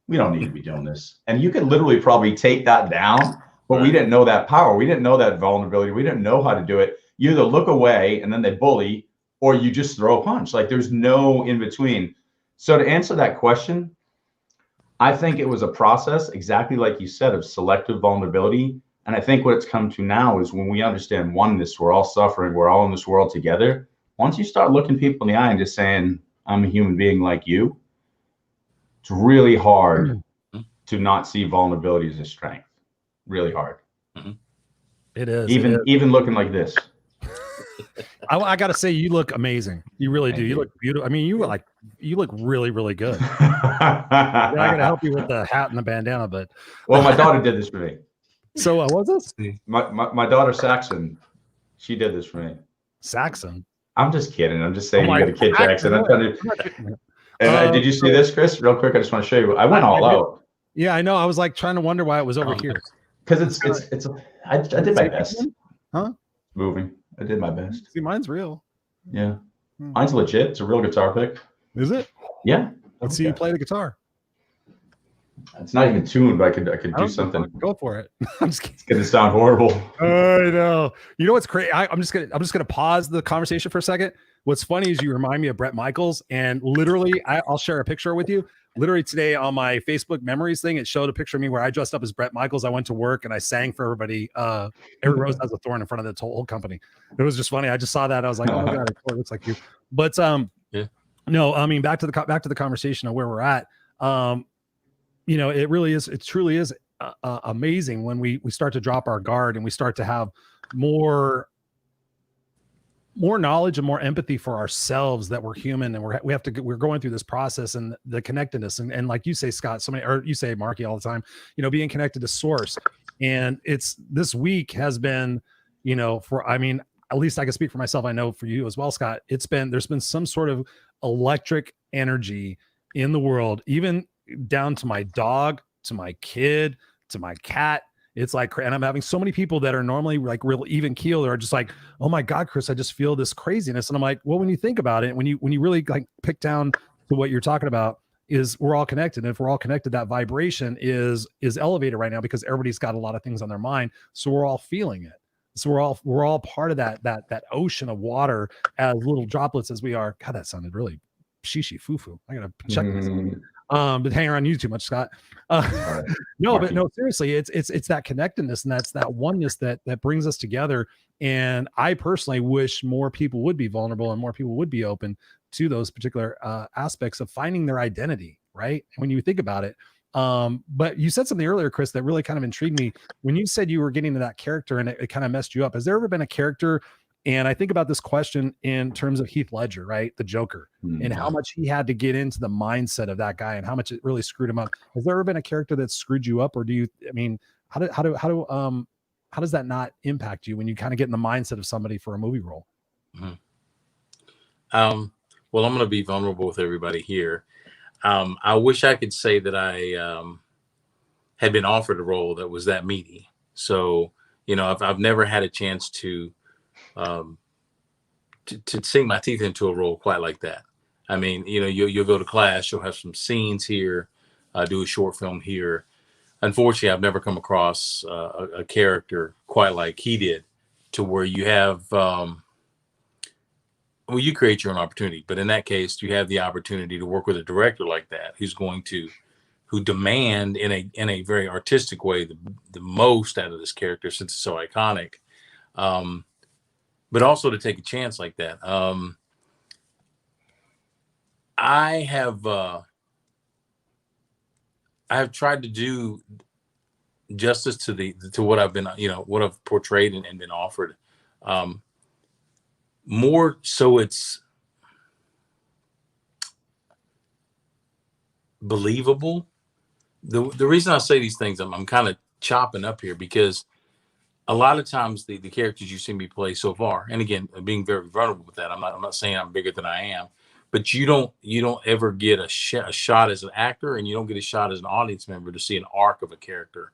we don't need to be doing this. And you could literally probably take that down, but Right. we didn't know that power. We didn't know that vulnerability. We didn't know how to do it. You either look away and then they bully, or you just throw a punch. Like there's no in between. So to answer that question, I think it was a process, exactly like you said, of selective vulnerability. And I think what it's come to now is when we understand oneness, we're all suffering, we're all in this world together. Once you start looking people in the eye and just saying, I'm a human being like you, it's really hard to not see vulnerability as a strength. Really hard. It is. Even looking like this. I got to say, you look amazing. You really do. Thank You you. look beautiful. I mean, you look really, really good. I got to help you with the hat and the bandana, but Well, my daughter did this for me. so what was this? My daughter Saxon, she did this for me. Saxon. I'm just kidding. I'm just saying Oh you my got a kid, God. Jackson. I'm telling you. And did you see this, Chris? Real quick, I just want to show you. I went all out. Yeah, I know. I was like trying to wonder why it was over here. Because I did my best. Huh? Moving. I did my best. See, mine's real. Yeah. Mine's legit. It's a real guitar pick. Is it? Yeah. Let's see you play the guitar. It's not even tuned, but I could do something. Go for it. I'm just kidding. It's gonna sound horrible. I know. You know what's crazy? I'm just gonna pause the conversation for a second. What's funny is you remind me of Bret Michaels, and literally, I'll share a picture with you. Literally today on my Facebook memories thing, it showed a picture of me where I dressed up as Bret Michaels. I went to work and I sang for everybody. Every rose has a thorn in front of the whole company. It was just funny. I just saw that. I was like, oh my god, it looks like you. But yeah. No, I mean back to the conversation of where we're at. You know, it really is. It truly is amazing when we start to drop our guard and we start to have more knowledge and more empathy for ourselves, that we're human and we're going through this process, and the connectedness and like you say, Scott, or you say, Marky, all the time, you know, being connected to source. And this week has been, you know, I mean, at least I can speak for myself. I know for you as well, Scott, there's been some sort of electric energy in the world, even down to my dog, to my kid, to my cat. It's like, and I'm having so many people that are normally like real even keel are just like, oh my God, Chris, I just feel this craziness. And I'm like, well, when you think about it, when you really like pick down to what you're talking about, is we're all connected. And if we're all connected, that vibration is elevated right now because everybody's got a lot of things on their mind. So we're all feeling it. So we're all part of that ocean of water as little droplets as we are. God, that sounded really shishi foo-foo. I gotta check this. But hang around you too much, Scott. No, but no, seriously, it's that connectedness and that's that oneness that brings us together. And I personally wish more people would be vulnerable and more people would be open to those particular aspects of finding their identity, right? When you think about it. But you said something earlier, Chris, that really kind of intrigued me when you said you were getting to that character and it kind of messed you up. Has there ever been a character? And I think about this question in terms of Heath Ledger, right? The Joker, and how much he had to get into the mindset of that guy and how much it really screwed him up. Has there ever been a character that screwed you up, or how does that not impact you when you kind of get in the mindset of somebody for a movie role? Well, I'm going to be vulnerable with everybody here. I wish I could say that I had been offered a role that was that meaty. So, you know, I've never had a chance to sink my teeth into a role quite like that. I mean, you know, you'll go to class, you'll have some scenes here, do a short film here. Unfortunately, I've never come across a character quite like he did, to where you have, well, you create your own opportunity, but in that case, you have the opportunity to work with a director like that, who demand in a very artistic way the most out of this character, since it's so iconic. But also to take a chance like that. I have tried to do justice to what I've been, you know, what I've portrayed and been offered. More so it's believable. The reason I say these things, I'm kind of chopping up here, because a lot of times the characters you see me play so far, and again, being very vulnerable with that, I'm not saying I'm bigger than I am, but you don't ever get a shot as an actor, and you don't get a shot as an audience member to see an arc of a character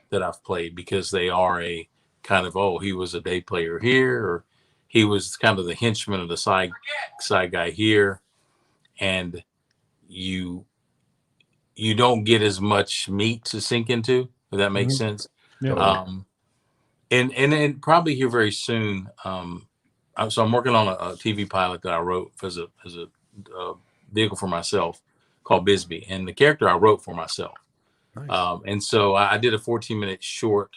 that I've played, because they are a kind of, oh, he was a day player here, or he was kind of the henchman of the side guy here, and you you don't get as much meat to sink into, if that makes sense. Yeah. And probably here very soon. So I'm working on a TV pilot that I wrote as a vehicle for myself called Bisbee, and the character I wrote for myself. Nice. And so I did a 14-minute short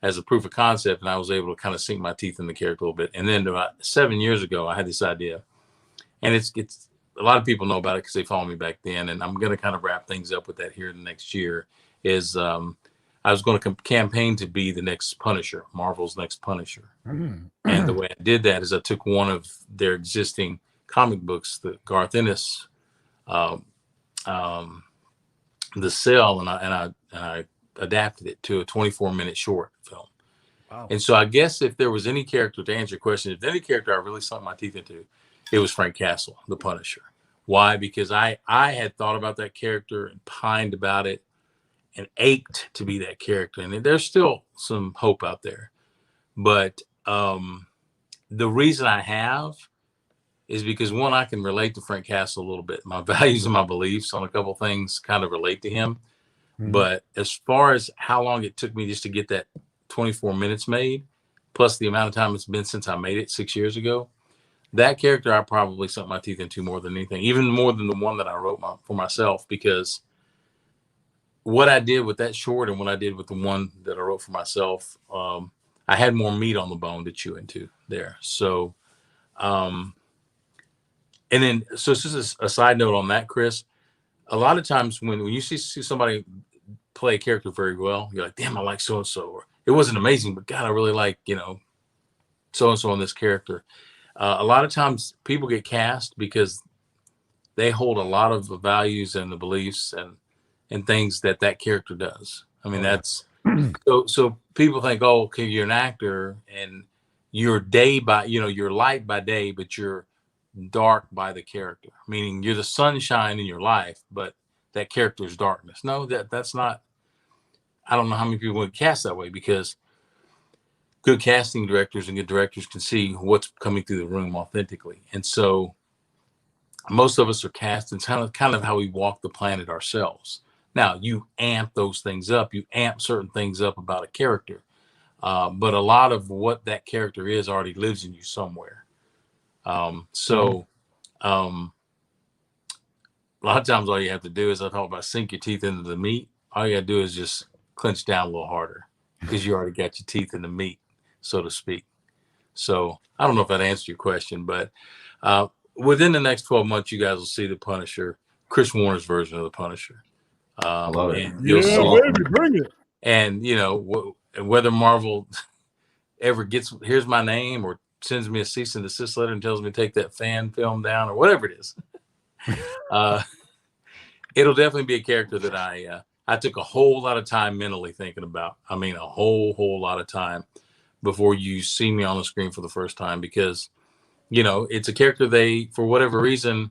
as a proof of concept, and I was able to kind of sink my teeth in the character a little bit. And then about 7 years ago, I had this idea, and it's a lot of people know about it because they follow me back then. And I'm going to kind of wrap things up with that here in the next year. I was going to campaign to be the next Punisher, Marvel's next Punisher. And the way I did that is I took one of their existing comic books, the Garth Ennis, The Cell, and I adapted it to a 24-minute short film. Wow. And so I guess if there was any character, to answer your question, if any character I really sunk my teeth into, it was Frank Castle, the Punisher. Why? Because I had thought about that character and pined about it and ached to be that character. And there's still some hope out there. But the reason I have is because, one, I can relate to Frank Castle a little bit. My values and my beliefs on a couple of things kind of relate to him. But as far as how long it took me just to get that 24 minutes made, plus the amount of time it's been since I made it 6 years ago, that character I probably sunk my teeth into more than anything, even more than the one that I wrote for myself, because what I did with that short and what I did with the one that I wrote for myself, I had more meat on the bone to chew into there. So, and then, so it's just a side note on that, Chris. A lot of times when you see somebody play a character very well, you're like, damn, I like so-and-so. Or it wasn't amazing, but God, I really like, so-and-so on this character. A lot of times people get cast because they hold a lot of the values and the beliefs and things that character does. I mean, that's so people think, oh, okay, you're an actor and you're you're light by day, but you're dark by the character, meaning you're the sunshine in your life, but that character is darkness. No, that's not. I don't know how many people would cast that way, because good casting directors and good directors can see what's coming through the room authentically. And so most of us are cast in kind of how we walk the planet ourselves. Now, you amp those things up, you amp certain things up about a character, but a lot of what that character is already lives in you somewhere. A lot of times all you have to do is, I talk about, sink your teeth into the meat. All you gotta do is just clench down a little harder, because you already got your teeth in the meat, so to speak. So I don't know if that answered your question, but within the next 12 months, you guys will see the Punisher, Chris Warner's version of the Punisher. I love it. You'll see, baby, bring it. and whether Marvel ever here's my name or sends me a cease and desist letter and tells me to take that fan film down or whatever it is, it'll definitely be a character that I took a whole lot of time mentally thinking about. I mean, a whole lot of time before you see me on the screen for the first time, because, it's a character for whatever reason,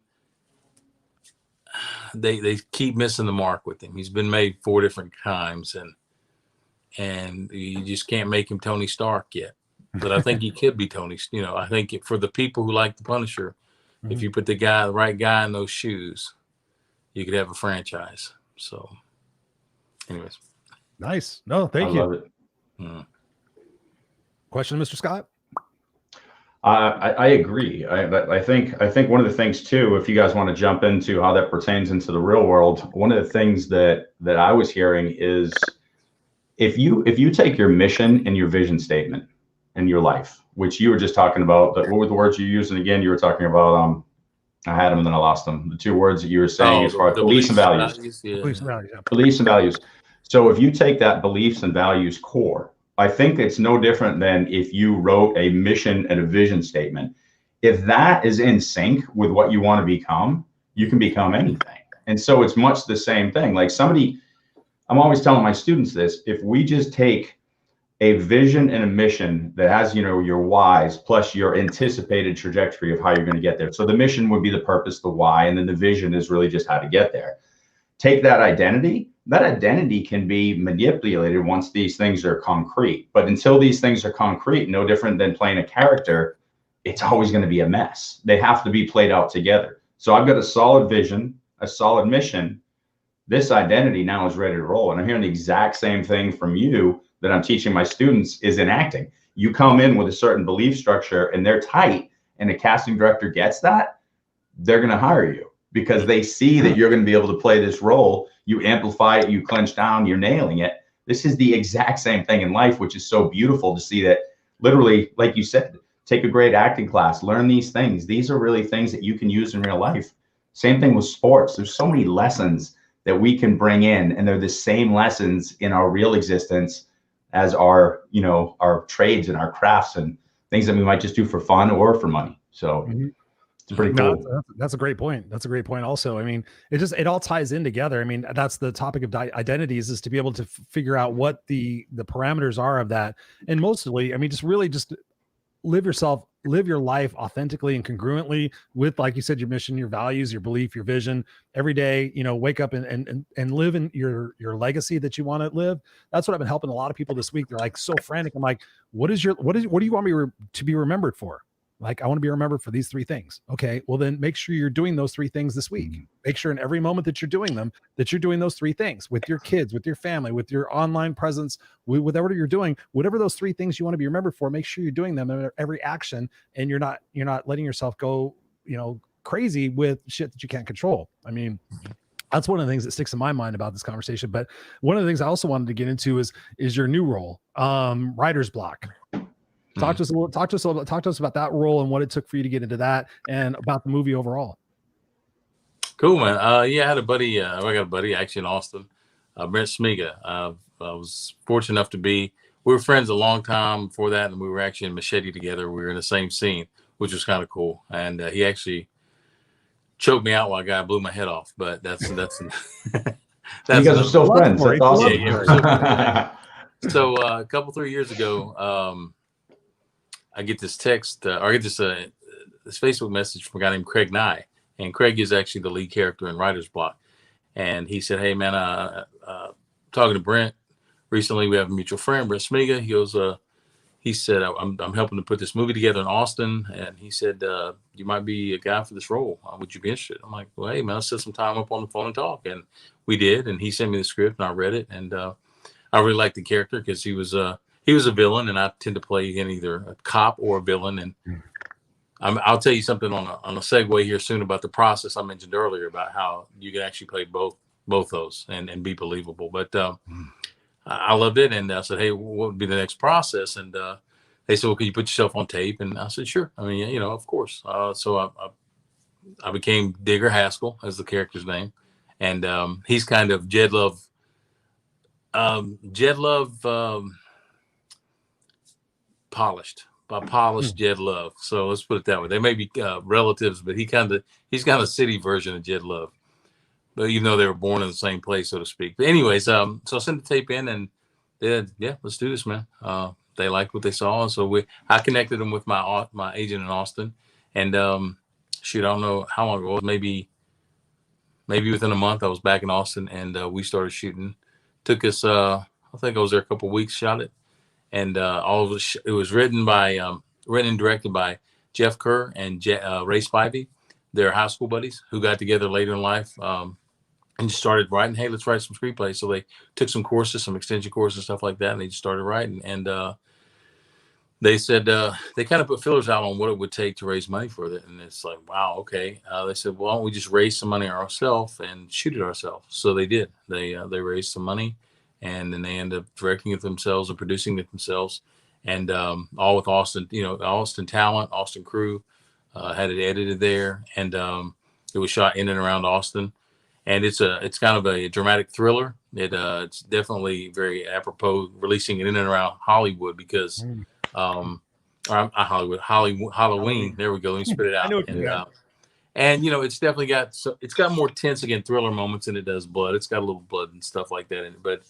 they keep missing the mark with him. He's been made 4 different times, and you just can't make him Tony Stark yet. But I think he could be Tony. I think for the people who like the Punisher, if you put the right guy in those shoes, you could have a franchise. So, anyways, nice. No, thank I you. love it. Question, Mr. Scott? I agree. I think one of the things too, if you guys want to jump into how that pertains into the real world, one of the things that I was hearing is, if you take your mission and your vision statement in your life, which you were just talking about, what were the words you used? And again, you were talking about, I had them and then I lost them. The 2 words that you were saying as far as beliefs and values. Beliefs and values. Yeah. Beliefs and values. So if you take that beliefs and values core, I think it's no different than if you wrote a mission and a vision statement. If that is in sync with what you want to become, you can become anything. And so it's much the same thing. Like I'm always telling my students this, if we just take a vision and a mission that has, your whys plus your anticipated trajectory of how you're going to get there. So the mission would be the purpose, the why, and then the vision is really just how to get there. Take that identity can be manipulated once these things are concrete. But until these things are concrete, no different than playing a character, it's always going to be a mess. They have to be played out together. So I've got a solid vision, a solid mission, this identity now is ready to roll. And I'm hearing the exact same thing from you that I'm teaching my students is in acting. You come in with a certain belief structure and they're tight, and a casting director gets that, they're going to hire you because they see that you're going to be able to play this role. You amplify it, you clench down, you're nailing it. This is the exact same thing in life, which is so beautiful to see that literally, like you said, take a great acting class, learn these things. These are really things that you can use in real life. Same thing with sports. There's so many lessons that we can bring in, and they're the same lessons in our real existence as our, you know, our trades and our crafts and things that we might just do for fun or for money. So it's pretty cool. No, that's a great point. That's a great point. Also, I mean, it all ties in together. I mean, that's the topic of identities, is to be able to figure out what the parameters are of that. And mostly, I mean, just really just live your life authentically and congruently with, like you said, your mission, your values, your belief, your vision every day. You know, wake up and live in your legacy that you want to live. That's what I've been helping a lot of people this week. They're like so frantic. I'm like, what do you want me to be remembered for? Like, I want to be remembered for these 3 things. Okay, well then make sure you're doing those 3 things this week. Make sure in every moment that you're doing them, that you're doing those 3 things with your kids, with your family, with your online presence, with whatever you're doing, whatever those 3 things you want to be remembered for, make sure you're doing them in every action, and you're not letting yourself go, you know, crazy with shit that you can't control. I mean, that's one of the things that sticks in my mind about this conversation. But one of the things I also wanted to get into is your new role, writer's block. Talk to us about that role and what it took for you to get into that, and about the movie overall. Cool, man. Yeah, I had a buddy. I got a buddy actually in Austin, Brent Smiga. I was fortunate enough we were friends a long time before that, and we were actually in Machete together. We were in the same scene, which was kind of cool. And he actually choked me out while a guy blew my head off. But that's you guys are still friends. That's awesome. Yeah. So a couple 3 years ago, I get this text, or I get this Facebook message from a guy named Craig Nye, and Craig is actually the lead character in Writer's Block. And he said, "Hey man, talking to Brent recently. We have a mutual friend, Brent Smiga. He goes, he said, I'm helping to put this movie together in Austin, and he said, you might be a guy for this role. Would you be interested?" I'm like, "Well, hey man, let's set some time up on the phone and talk." And we did, and he sent me the script, and I read it, and I really liked the character because he was a villain, and I tend to play in either a cop or a villain. And I'll tell you something on a segue here soon about the process I mentioned earlier about how you can actually play both those and be believable. But I loved it, and I said, "Hey, what would be the next process?" And they said, "Well, can you put yourself on tape?" And I said, "Sure. I mean, you know, of course." So I became Digger Haskell as the character's name, and he's kind of Jed Love. Polished Jed Love. So let's put it that way. They may be relatives, but he's kind of city version of Jed Love. But even though they were born in the same place, so to speak. But anyways, so I sent the tape in, and they said, "Yeah, let's do this, man." They liked what they saw, and so I connected them with my agent in Austin. And shoot, I don't know how long ago it was. Maybe within a month, I was back in Austin, and we started shooting. Took us, I think I was there a couple of weeks, shot it. And it was written and directed by Jeff Kerr and Ray Spivey. They're high school buddies who got together later in life and just started writing. Hey, let's write some screenplays. So they took some courses, some extension courses, stuff like that, and they just started writing. And they said they kind of put fillers out on what it would take to raise money for it. And it's like, wow, okay. They said, "Well, why don't we just raise some money ourselves and shoot it ourselves?" So they did. They raised some money. And then they end up directing it themselves and producing it themselves, and all with Austin, Austin talent, Austin crew, had it edited there, and it was shot in and around Austin, and it's kind of a dramatic thriller. It's definitely very apropos releasing it in and around Hollywood because, Halloween. There we go. Let me spit it out. And it's definitely got more tense, again, thriller moments than it does blood. It's got a little blood and stuff like that in it, but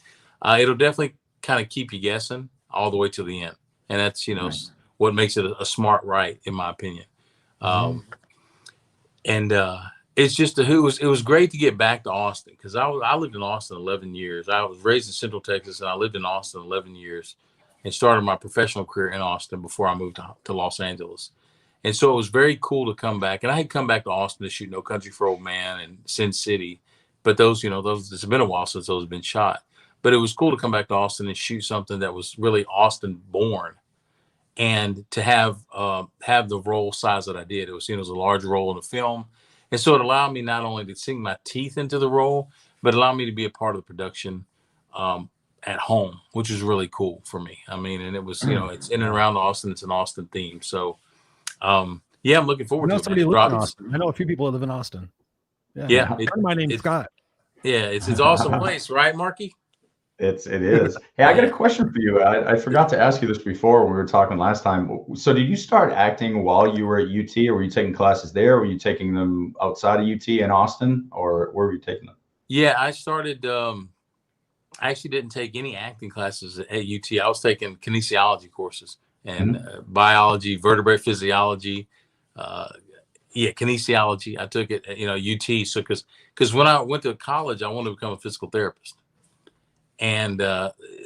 it'll definitely kind of keep you guessing all the way to the end. And that's, what makes it a smart write, in my opinion. And it's just it was great to get back to Austin, because I lived in Austin 11 years. I was raised in Central Texas, and I lived in Austin 11 years and started my professional career in Austin before I moved to Los Angeles. And so it was very cool to come back. And I had come back to Austin to shoot No Country for Old Man and Sin City but those, it's been a while since those have been shot. But it was cool to come back to Austin and shoot something that was really Austin born, and to have the role size that I did. It was, it was a large role in the film, and so it allowed me not only to sink my teeth into the role, but allowed me to be a part of the production at home, which was really cool for me. I mean, and it was, it's in and around Austin. It's an Austin theme, so yeah, I'm looking forward to it. Somebody lives in Austin. I know a few people that live in Austin. Yeah, my name's Scott. Yeah, it's an awesome place, right, Marky? It is. Hey, I got a question for you. I forgot to ask you this before when we were talking last time. So did you start acting while you were at UT, or were you taking classes there? Were you taking them outside of UT in Austin, or where were you taking them? Yeah, I started, I actually didn't take any acting classes at UT. I was taking kinesiology courses and biology, vertebrate physiology, kinesiology. I took it at, UT. So because when I went to college, I wanted to become a physical therapist. And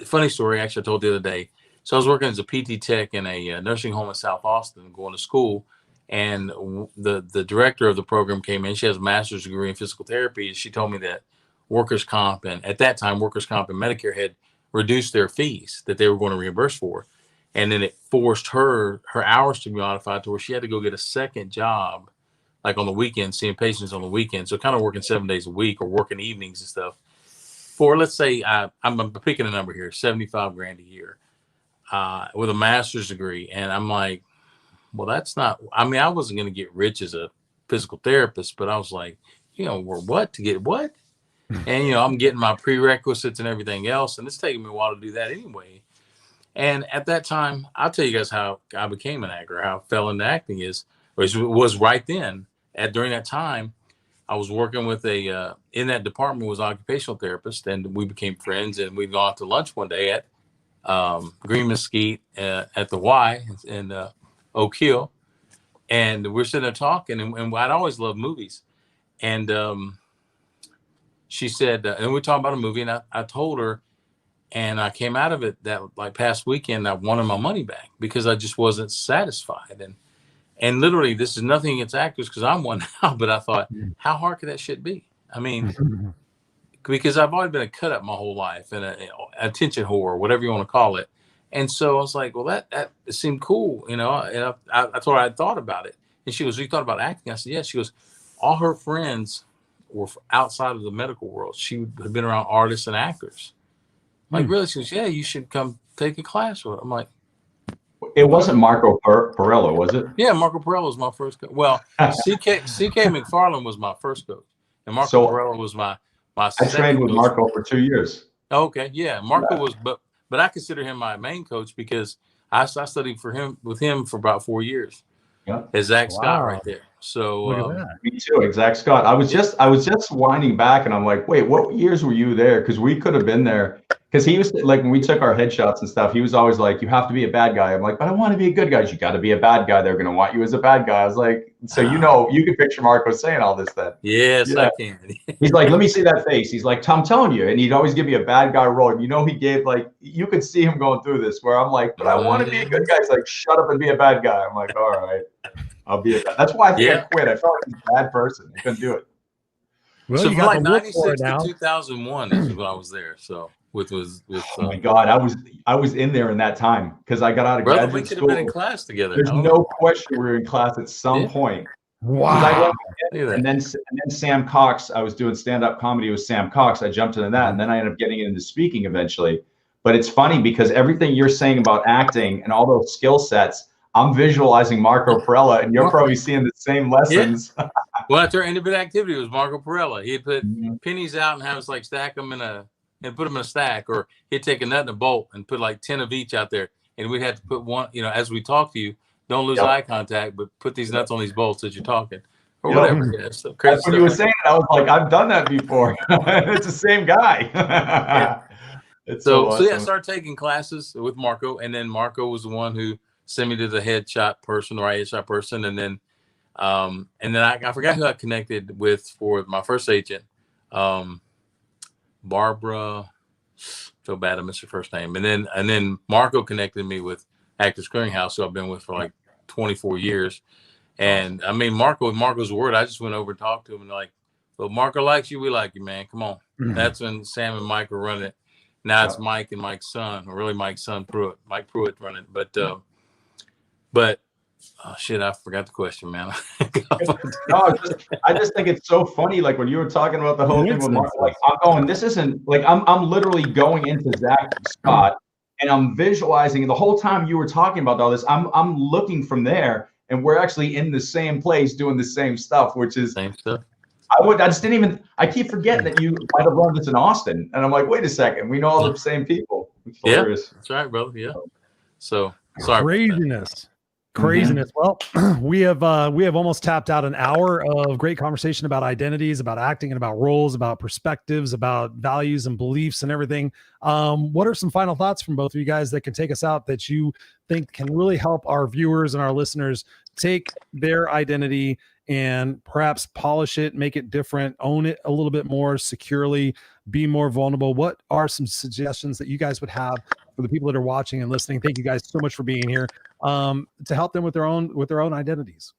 funny story, actually, I told the other day. So I was working as a PT tech in a nursing home in South Austin, going to school. And the director of the program came in. She has a master's degree in physical therapy. And she told me that workers' comp, and at that time, workers' comp and Medicare had reduced their fees that they were going to reimburse for. And then it forced her hours to be modified to where she had to go get a second job, like on the weekend, seeing patients on the weekend. So kind of working 7 days a week or working evenings and stuff. For, let's say, I'm picking a number here, $75,000 a year with a master's degree. And I'm like, well, that's not, I mean, I wasn't going to get rich as a physical therapist, but I was like, what to get what? And, I'm getting my prerequisites and everything else. And it's taking me a while to do that anyway. And at that time, I'll tell you guys how I became an actor, how I fell into acting was right then. During that time, I was working with in that department was an occupational therapist, and we became friends, and we'd gone out to lunch one day at Green Mesquite at the Y in Oak Hill. And we're sitting there talking, and I'd always loved movies. And she said, and we talked about a movie, and I told her, and I came out of it that like past weekend, I wanted my money back because I just wasn't satisfied. And literally, this is nothing against actors because I'm one now, but I thought, how hard could that shit be? I mean, because I've always been a cut up my whole life and an attention whore, whatever you want to call it. And so I was like, well, that seemed cool, and I told her I thought about it. And she goes, you thought about acting? I said, yes. She goes, all her friends were outside of the medical world. She had been around artists and actors. I'm like, really? She goes, yeah, you should come take a class with her. I'm like, it wasn't Marco Perello, was it? Yeah, Marco Perello was my first coach. Well, CK McFarlane was my first coach, and Marco Perello was my I second trained with coach. Marco for 2 years. Okay, yeah, Marco was, but I consider him my main coach because I studied with him for about 4 years. Yeah, as Zach Scott right there. So me too, exact Scott. I was just winding back, and I'm like, wait, what years were you there? Because we could have been there. Because he was like, when we took our headshots and stuff, he was always like, you have to be a bad guy. I'm like, but I want to be a good guy. You got to be a bad guy. They're going to want you as a bad guy. I was like, so you can picture Marco saying all this then. Yes, yeah. I can. He's like, let me see that face. He's like, I'm telling you. And he'd always give me a bad guy role. And he gave like, you could see him going through this where I'm like, but I want to be a good guy. He's like, shut up and be a bad guy. I'm like, all right, I'll be a bad. That's why I think I quit. I felt like a bad person. I couldn't do it. Well, so from like 96 to 2001 is when I was there. So with oh my God, I was in there in that time because I got out of graduate we could school. have been in class together. There's no question we were in class at some point. Wow. And then Sam Cox, I was doing stand-up comedy with Sam Cox. I jumped into that, and then I ended up getting into speaking eventually. But it's funny because everything you're saying about acting and all those skill sets, I'm visualizing Marco Perello, and you're probably seeing the same lessons. Yeah. Well, after independent activity was Marco Perello. He'd put pennies out and have us like stack them and put them in a stack, or he'd take a nut and a bolt and put like 10 of each out there. And we'd have to put one, as we talk to you, don't lose eye contact, but put these nuts on these bolts as you're talking or whatever. Yeah, so crazy when you were saying it, I was like, I've done that before. It's the same guy. Yeah. So awesome. So I started taking classes with Marco, and then Marco was the one who sent me to the headshot person, the right headshot person. And then I forgot who I connected with for my first agent. Barbara, feel bad I missed her first name. And then Marco connected me with Actors Clearinghouse, who I've been with for like 24 years. And I mean, Marco's word, I just went over and talked to him, and like So Marco likes you, we like you, man. Come on. Mhm. That's when Sam and Mike were running it. Now it's Mike and Mike's son, or really Mike's son Pruitt, Mike Pruitt running it. But oh shit, I forgot the question, man. No, I just think it's so funny. Like when you were talking about the whole thing with Mark, like I'm going, this isn't like I'm literally going into Zach's spot and I'm visualizing the whole time you were talking about all this. I'm looking from there, and we're actually in the same place doing the same stuff, which is same stuff. I keep forgetting that you might have learned this in Austin. And I'm like, wait a second, we know all the same people. It's hilarious. That's right, brother. Yeah. So sorry. Craziness. Well, we have almost tapped out an hour of great conversation about identities, about acting, and about roles, about perspectives, about values and beliefs and everything. What are some final thoughts from both of you guys that can take us out that you think can really help our viewers and our listeners take their identity and perhaps polish it, make it different, own it a little bit more securely, be more vulnerable? What are some suggestions that you guys would have for the people that are watching and listening? Thank you guys so much for being here, to help them with their own identities.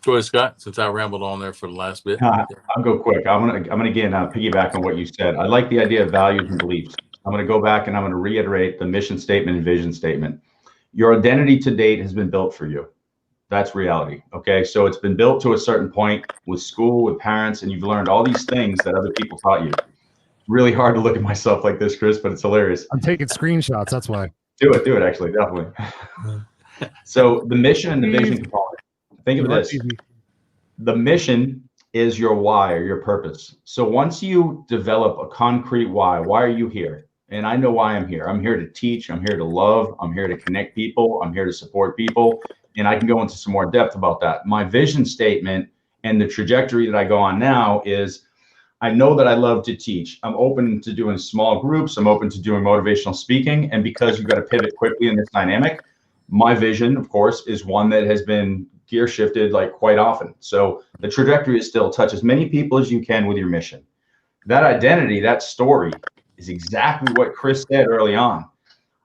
Go ahead, Scott, since I rambled on there for the last bit. I'll go quick. I'm gonna again piggyback on what you said. I like the idea of values and beliefs. I'm gonna go back and I'm gonna reiterate the mission statement and vision statement. Your identity to date has been built for you. That's reality. Okay. So it's been built to a certain point with school, with parents, and you've learned all these things that other people taught you. Really hard to look at myself like this, Chris, but it's hilarious. I'm taking screenshots. That's why. Do it, actually, definitely. So the mission and the vision component. Think of this. The mission is your why or your purpose. So once you develop a concrete why are you here? And I know why I'm here. I'm here to teach. I'm here to love. I'm here to connect people. I'm here to support people. And I can go into some more depth about that. My vision statement and the trajectory that I go on now is I know that I love to teach. I'm open to doing small groups. I'm open to doing motivational speaking. And because you've got to pivot quickly in this dynamic, my vision, of course, is one that has been gear shifted like quite often. So the trajectory is still touch as many people as you can with your mission. That identity, that story is exactly what Chris said early on.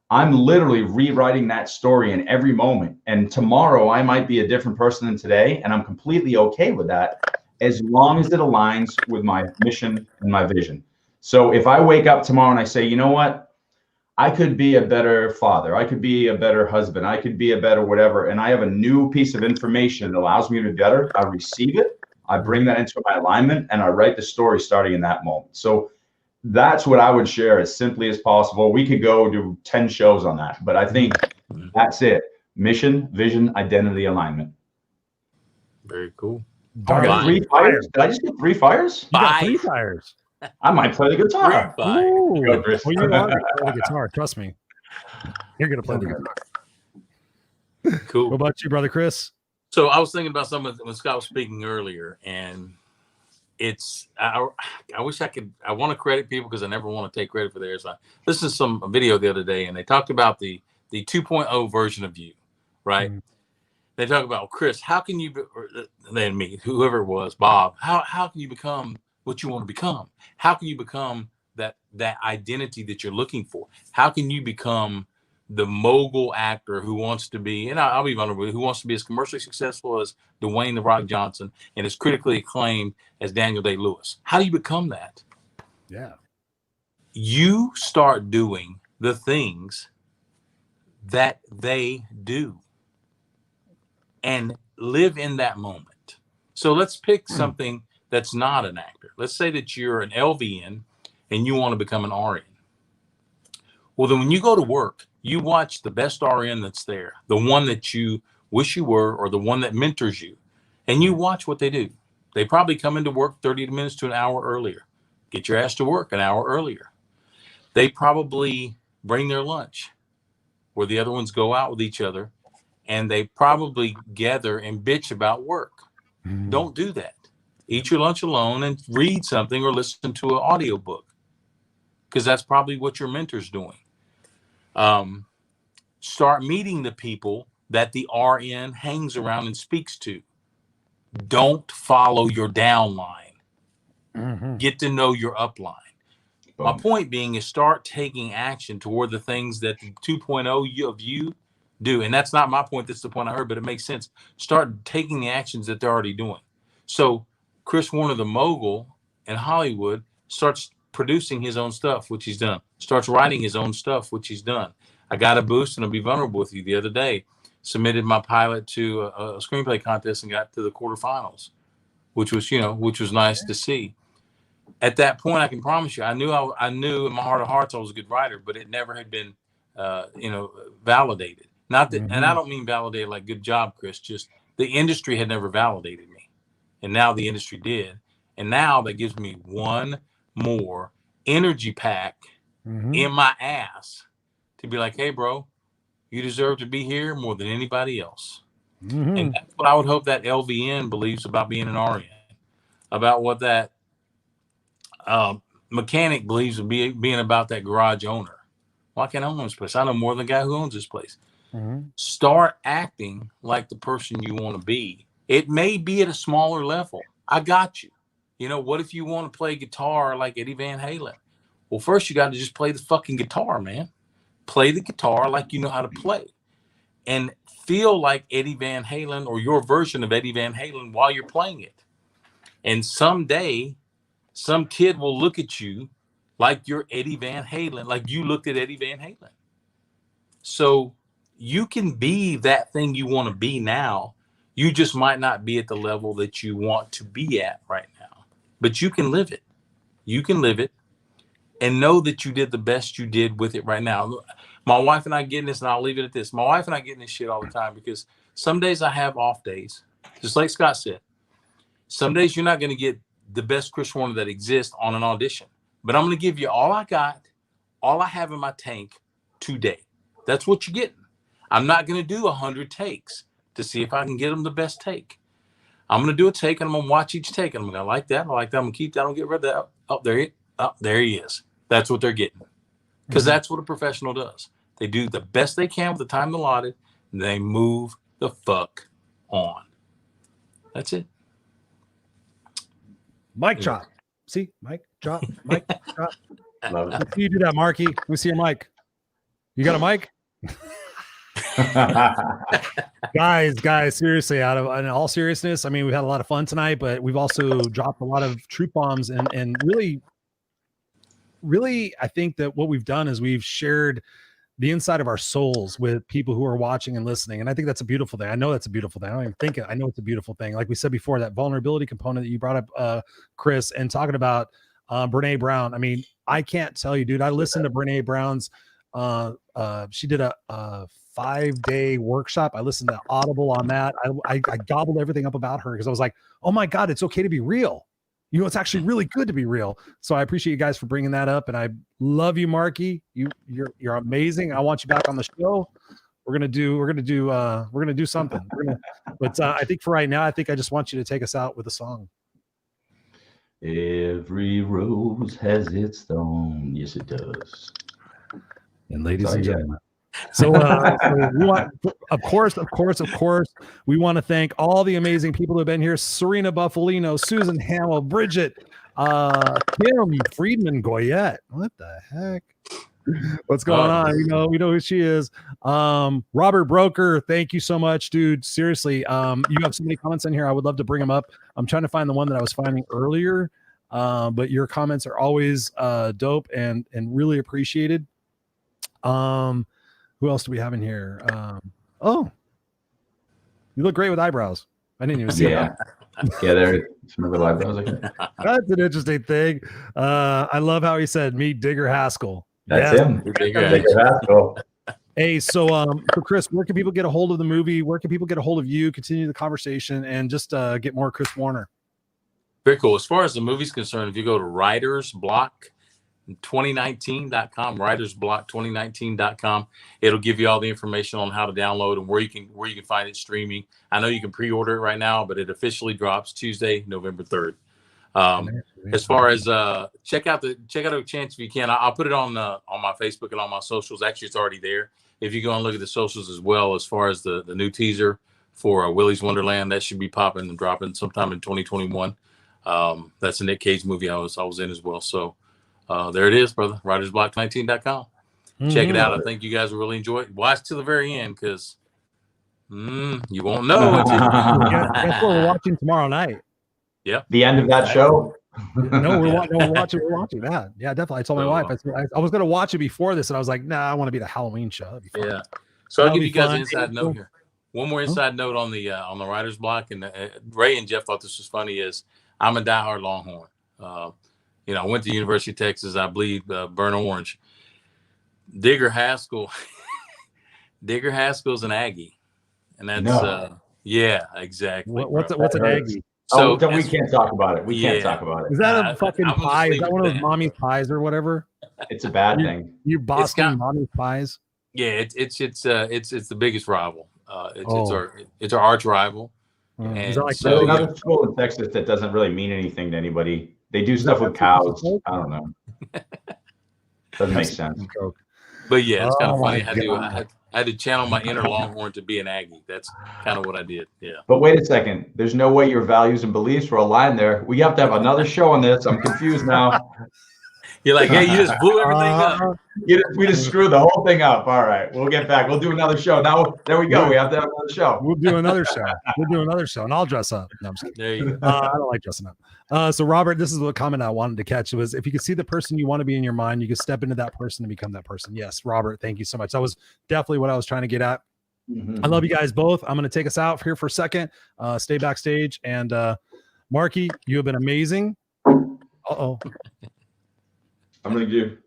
I'm literally rewriting that story in every moment. And tomorrow I might be a different person than today. And I'm completely okay with that as long as it aligns with my mission and my vision. So if I wake up tomorrow and I say, you know what, I could be a better father, I could be a better husband, I could be a better whatever, and I have a new piece of information that allows me to be better, I receive it, I bring that into my alignment, and I write the story starting in that moment. So that's what I would share as simply as possible. We could go do 10 shows on that, but I think that's it. Mission, vision, identity, alignment. Very cool. I got 3 fires. Did I just get 3 fires? You got 3 fires. I might play the guitar. Well, you are going to play the guitar. Trust me. You're going to play the guitar. Cool. What about you, brother Chris? So I was thinking about something when Scott was speaking earlier, and it's I wish I could. I want to credit people because I never want to take credit for theirs. I listened to some video the other day, and they talked about the 2.0 version of you, right? Mm-hmm. They talk about, Chris, how can you, or then me, whoever it was, Bob, how can you become what you want to become? How can you become that identity that you're looking for? How can you become the mogul actor who wants to be, and I'll be vulnerable, who wants to be as commercially successful as Dwayne "The Rock" Johnson and as critically acclaimed as Daniel Day-Lewis? How do you become that? Yeah. You start doing the things that they do and live in that moment. So let's pick something that's not an actor. Let's say that you're an LVN and you want to become an RN. Well, then when you go to work, you watch the best RN that's there, the one that you wish you were, or the one that mentors you, and you watch what they do. They probably come into work 30 minutes to an hour earlier. Get your ass to work an hour earlier. They probably bring their lunch where the other ones go out with each other, and they probably gather and bitch about work. Mm-hmm. Don't do that. Eat your lunch alone and read something or listen to an audiobook, because that's probably what your mentor's doing. Start meeting the people that the RN hangs around and speaks to. Don't follow your downline. Mm-hmm. Get to know your upline. My point being is start taking action toward the things that the 2.0 of you do. And that's not my point. That's the point I heard, but it makes sense. Start taking the actions that they're already doing. So Chris Warner, the mogul in Hollywood, starts producing his own stuff, which he's done. Starts writing his own stuff, which he's done. I got a boost, and I'll be vulnerable with you. The other day, submitted my pilot to a screenplay contest and got to the quarterfinals, which was nice to see. At that point, I can promise you, I knew in my heart of hearts I was a good writer, but it never had been, validated. Not that, and I don't mean validated like good job, Chris. Just the industry had never validated me, and now the industry did, and now that gives me one more energy pack in my ass to be like, hey, bro, you deserve to be here more than anybody else. And that's what I would hope that LVN believes about being an RN, about what that mechanic believes of being about that garage owner. Well, I can't own this place. I know more than the guy who owns this place. Start acting like the person you want to be. It may be at a smaller level. I got you. What if you want to play guitar like Eddie Van Halen? Well, first you got to just play the fucking guitar, man. Play the guitar like you know how to play. And feel like Eddie Van Halen or your version of Eddie Van Halen while you're playing it. And someday, some kid will look at you like you're Eddie Van Halen, like you looked at Eddie Van Halen. So you can be that thing you want to be now. You just might not be at the level that you want to be at right now. But you can live it. You can live it and know that you did the best you did with it right now. My wife and I get in this, and I'll leave it at this. My wife and I get in this shit all the time because some days I have off days. Just like Scott said, some days you're not going to get the best Chris Warner that exists on an audition. But I'm going to give you all I got, all I have in my tank today. That's what you're getting. I'm not going to do 100 takes to see if I can get them the best take. I'm going to do a take, and I'm going to watch each take. And I'm going to like that. I like that. I'm going to keep that. I'm going to get rid of that. Oh, there he is. That's what they're getting. Because that's what a professional does. They do the best they can with the time allotted, and they move the fuck on. That's it. Mic drop. See, mic drop, mic drop. Love it. Let's see you do that, Marky. Let me see your mic. You got a mic? guys, seriously, in all seriousness, I mean, we've had a lot of fun tonight, but we've also dropped a lot of truth bombs and really, I think that what we've done is we've shared the inside of our souls with people who are watching and listening. And I think that's a beautiful thing. I know that's a beautiful thing. I don't even think it. I know it's a beautiful thing. Like we said before, that vulnerability component that you brought up, Chris, and talking about Brene Brown. I mean, I can't tell you, dude, I listened to Brene Brown's, she did a 5-day workshop. I listened to Audible on that. I gobbled everything up about her because I was like, oh my God, it's okay to be real. It's actually really good to be real. So I appreciate you guys for bringing that up, and I love you, Marky. You're amazing. I want you back on the show. We're gonna do something. But I think for right now, I think I just want you to take us out with a song. Every rose has its thorn. Yes, it does. And ladies and gentlemen. So we want, of course, we want to thank all the amazing people who have been here: Serena Buffalino, Susan Hamill, Bridget, Kim Friedman Goyette. What the heck? What's going on? We know who she is. Robert Broker, thank you so much, dude. Seriously, you have so many comments in here. I would love to bring them up. I'm trying to find the one that I was finding earlier, but your comments are always dope and really appreciated. Who else do we have in here? Oh, you look great with eyebrows. I didn't even see that. Yeah, there. Some of the eyebrows. That's an interesting thing. I love how he said, "Meet Digger Haskell." That's him. Digger Haskell. Hey, so Chris, where can people get a hold of the movie? Where can people get a hold of you? Continue the conversation and just get more Chris Warner. Very cool. As far as the movie's concerned, if you go to writersblock2019.com, writersblock2019.com, it'll give you all the information on how to download and where you can find it streaming. I know you can pre-order it right now, but it officially drops Tuesday, November 3rd. As far as check out a chance if you can. I'll put it on my Facebook and on my socials. Actually, it's already there. If you go and look at the socials as well, as far as the new teaser for Willy's Wonderland, that should be popping and dropping sometime in 2021. That's a Nick Cage movie I was in as well. So there it is, brother. writersblock19.com. Check it out. I think you guys will really enjoy it. Watch to the very end because you won't know. Guess what we're watching tomorrow night? Yep. The end of that show. No, we're watching that. Yeah, definitely. I told my wife I was going to watch it before this, and I was like, nah, I want to be the Halloween show. That'd be fun. Yeah. So I'll That'll give be you guys fun. an inside note here. One more inside note on the writer's block, and Ray and Jeff thought this was funny. Is I'm a diehard Longhorn. You know, I went to University of Texas. I bleed burnt orange. Digger Haskell's an Aggie, and that's yeah, exactly. What's an Aggie? So we can't talk about it. We can't talk about it. Is that a fucking pie? Is that one of those mommy's pies or whatever? It's a bad thing. You Boston mommy's pies. Yeah, it's the biggest rival. It's our arch rival. And is that like there's another school in Texas that doesn't really mean anything to anybody. They do stuff with cows. I don't know. Doesn't make sense. But yeah, it's kind of funny. I had to channel my inner Longhorn to be an Aggie. That's kind of what I did. Yeah. But wait a second. There's no way your values and beliefs were aligned there. We have to have another show on this. I'm confused now. You're like, hey, you just blew everything up. We just screwed the whole thing up. All right, we'll get back. We'll do another show. Now, there we go. We have to have another show. We'll do another show, and I'll dress up. No, I'm just kidding. There you go. I don't like dressing up. So, Robert, this is what comment I wanted to catch. It was, if you could see the person you want to be in your mind, you can step into that person and become that person. Yes, Robert, thank you so much. That was definitely what I was trying to get at. I love you guys both. I'm going to take us out here for a second. Stay backstage. And Marky, you have been amazing. Uh-oh. I'm going to do,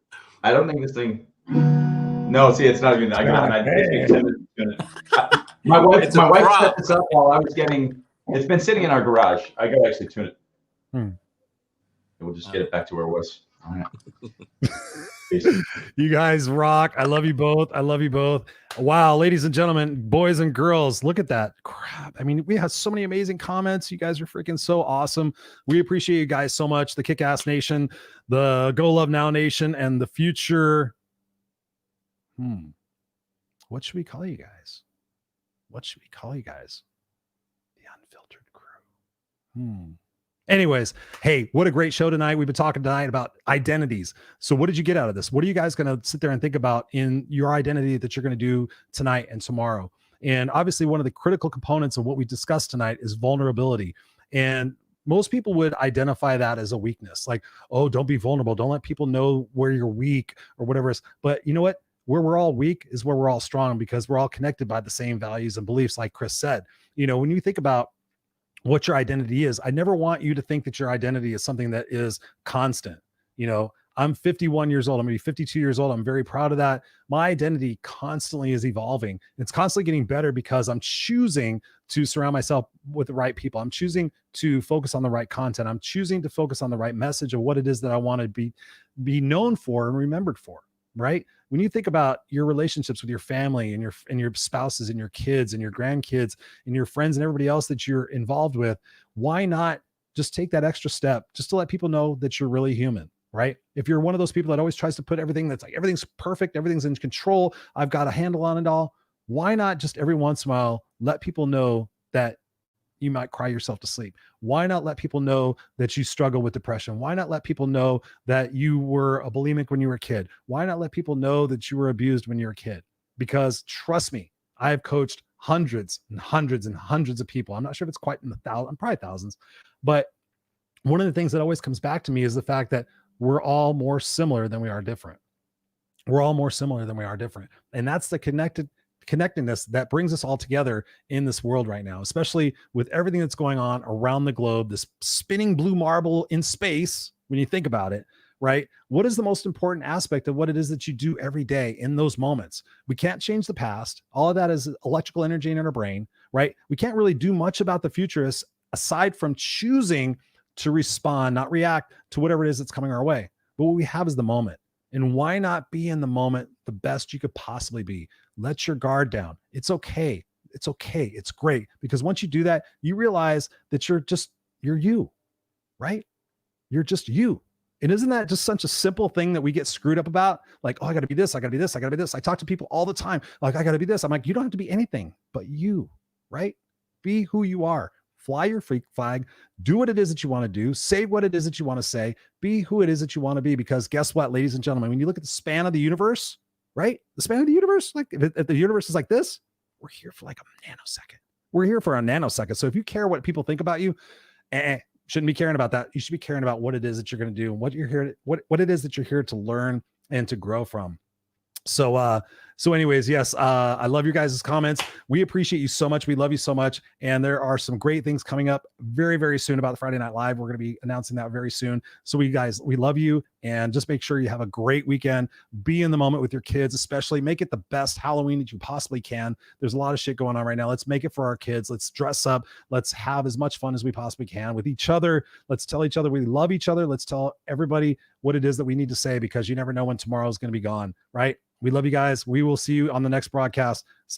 I don't think this thing, no, see, it's not even, I got my wife set this up while I was getting, it's been sitting in our garage. I got to actually tune it. We'll just get it back to where it was. All right. You guys rock. I love you both. I love you both. Wow, ladies and gentlemen, boys and girls, look at that crap. I mean, we have so many amazing comments. You guys are freaking so awesome. We appreciate you guys so much. The Kick-Ass Nation, the Go Love Now Nation, and the future. What should we call you guys? What should we call you guys? The Unfiltered Crew. Anyways, hey, what a great show tonight. We've been talking tonight about identities. So what did you get out of this? What are you guys going to sit there and think about in your identity that you're going to do tonight and tomorrow? And obviously, one of the critical components of what we discussed tonight is vulnerability. And most people would identify that as a weakness. Like, oh, don't be vulnerable. Don't let people know where you're weak or whatever. But you know what? Where we're all weak is where we're all strong, because we're all connected by the same values and beliefs, like Chris said. You know, when you think about what your identity is, I never want you to think that your identity is something that is constant. You know, I'm 51 years old. I'm going to be 52 years old. I'm very proud of that. My identity constantly is evolving. It's constantly getting better because I'm choosing to surround myself with the right people. I'm choosing to focus on the right content. I'm choosing to focus on the right message of what it is that I want to be known for and remembered for, right? When you think about your relationships with your family and your spouses and your kids and your grandkids and your friends and everybody else that you're involved with, why not just take that extra step just to let people know that you're really human, right? If you're one of those people that always tries to put everything that's like, everything's perfect, everything's in control, I've got a handle on it all, why not just every once in a while let people know that you might cry yourself to sleep? Why not let people know that you struggle with depression? Why not let people know that you were a bulimic when you were a kid? Why not let people know that you were abused when you were a kid? Because trust me, I have coached hundreds and hundreds and hundreds of people. I'm not sure if it's quite in the thousands, probably thousands. But one of the things that always comes back to me is the fact that we're all more similar than we are different. We're all more similar than we are different. And that's the connectedness that brings us all together in this world right now, especially with everything that's going on around the globe, this spinning blue marble in space. When you think about it, right? What is the most important aspect of what it is that you do every day in those moments? We can't change the past. All of that is electrical energy in our brain, right? We can't really do much about the future aside from choosing to respond, not react to whatever it is that's coming our way. But what we have is the moment. And why not be in the moment the best you could possibly be? Let your guard down. It's okay. It's okay. It's great. Because once you do that, you realize that you're you, right? You're just you. And isn't that just such a simple thing that we get screwed up about? Like, oh, I got to be this. I got to be this. I got to be this. I talk to people all the time. Like, I got to be this. I'm like, you don't have to be anything but you, right? Be who you are. Fly your freak flag, do what it is that you want to do, say what it is that you want to say, be who it is that you want to be. Because guess what, ladies and gentlemen, when you look at the span of the universe, right? The span of the universe, like if the universe is like this, we're here for like a nanosecond. We're here for a nanosecond. So if you care what people think about you, Shouldn't be caring about that. You should be caring about what it is that you're going to do and what you're here, what it is that you're here to learn and to grow from. So anyways, yes, I love your guys' comments. We appreciate you so much. We love you so much. And there are some great things coming up very, very soon about the Friday Night Live. We're going to be announcing that very soon. So we love you, and just make sure you have a great weekend. Be in the moment with your kids, especially make it the best Halloween that you possibly can. There's a lot of shit going on right now. Let's make it for our kids. Let's dress up. Let's have as much fun as we possibly can with each other. Let's tell each other we love each other. Let's tell everybody what it is that we need to say, because you never know when tomorrow is going to be gone, right? We love you guys. We will see you on the next broadcast.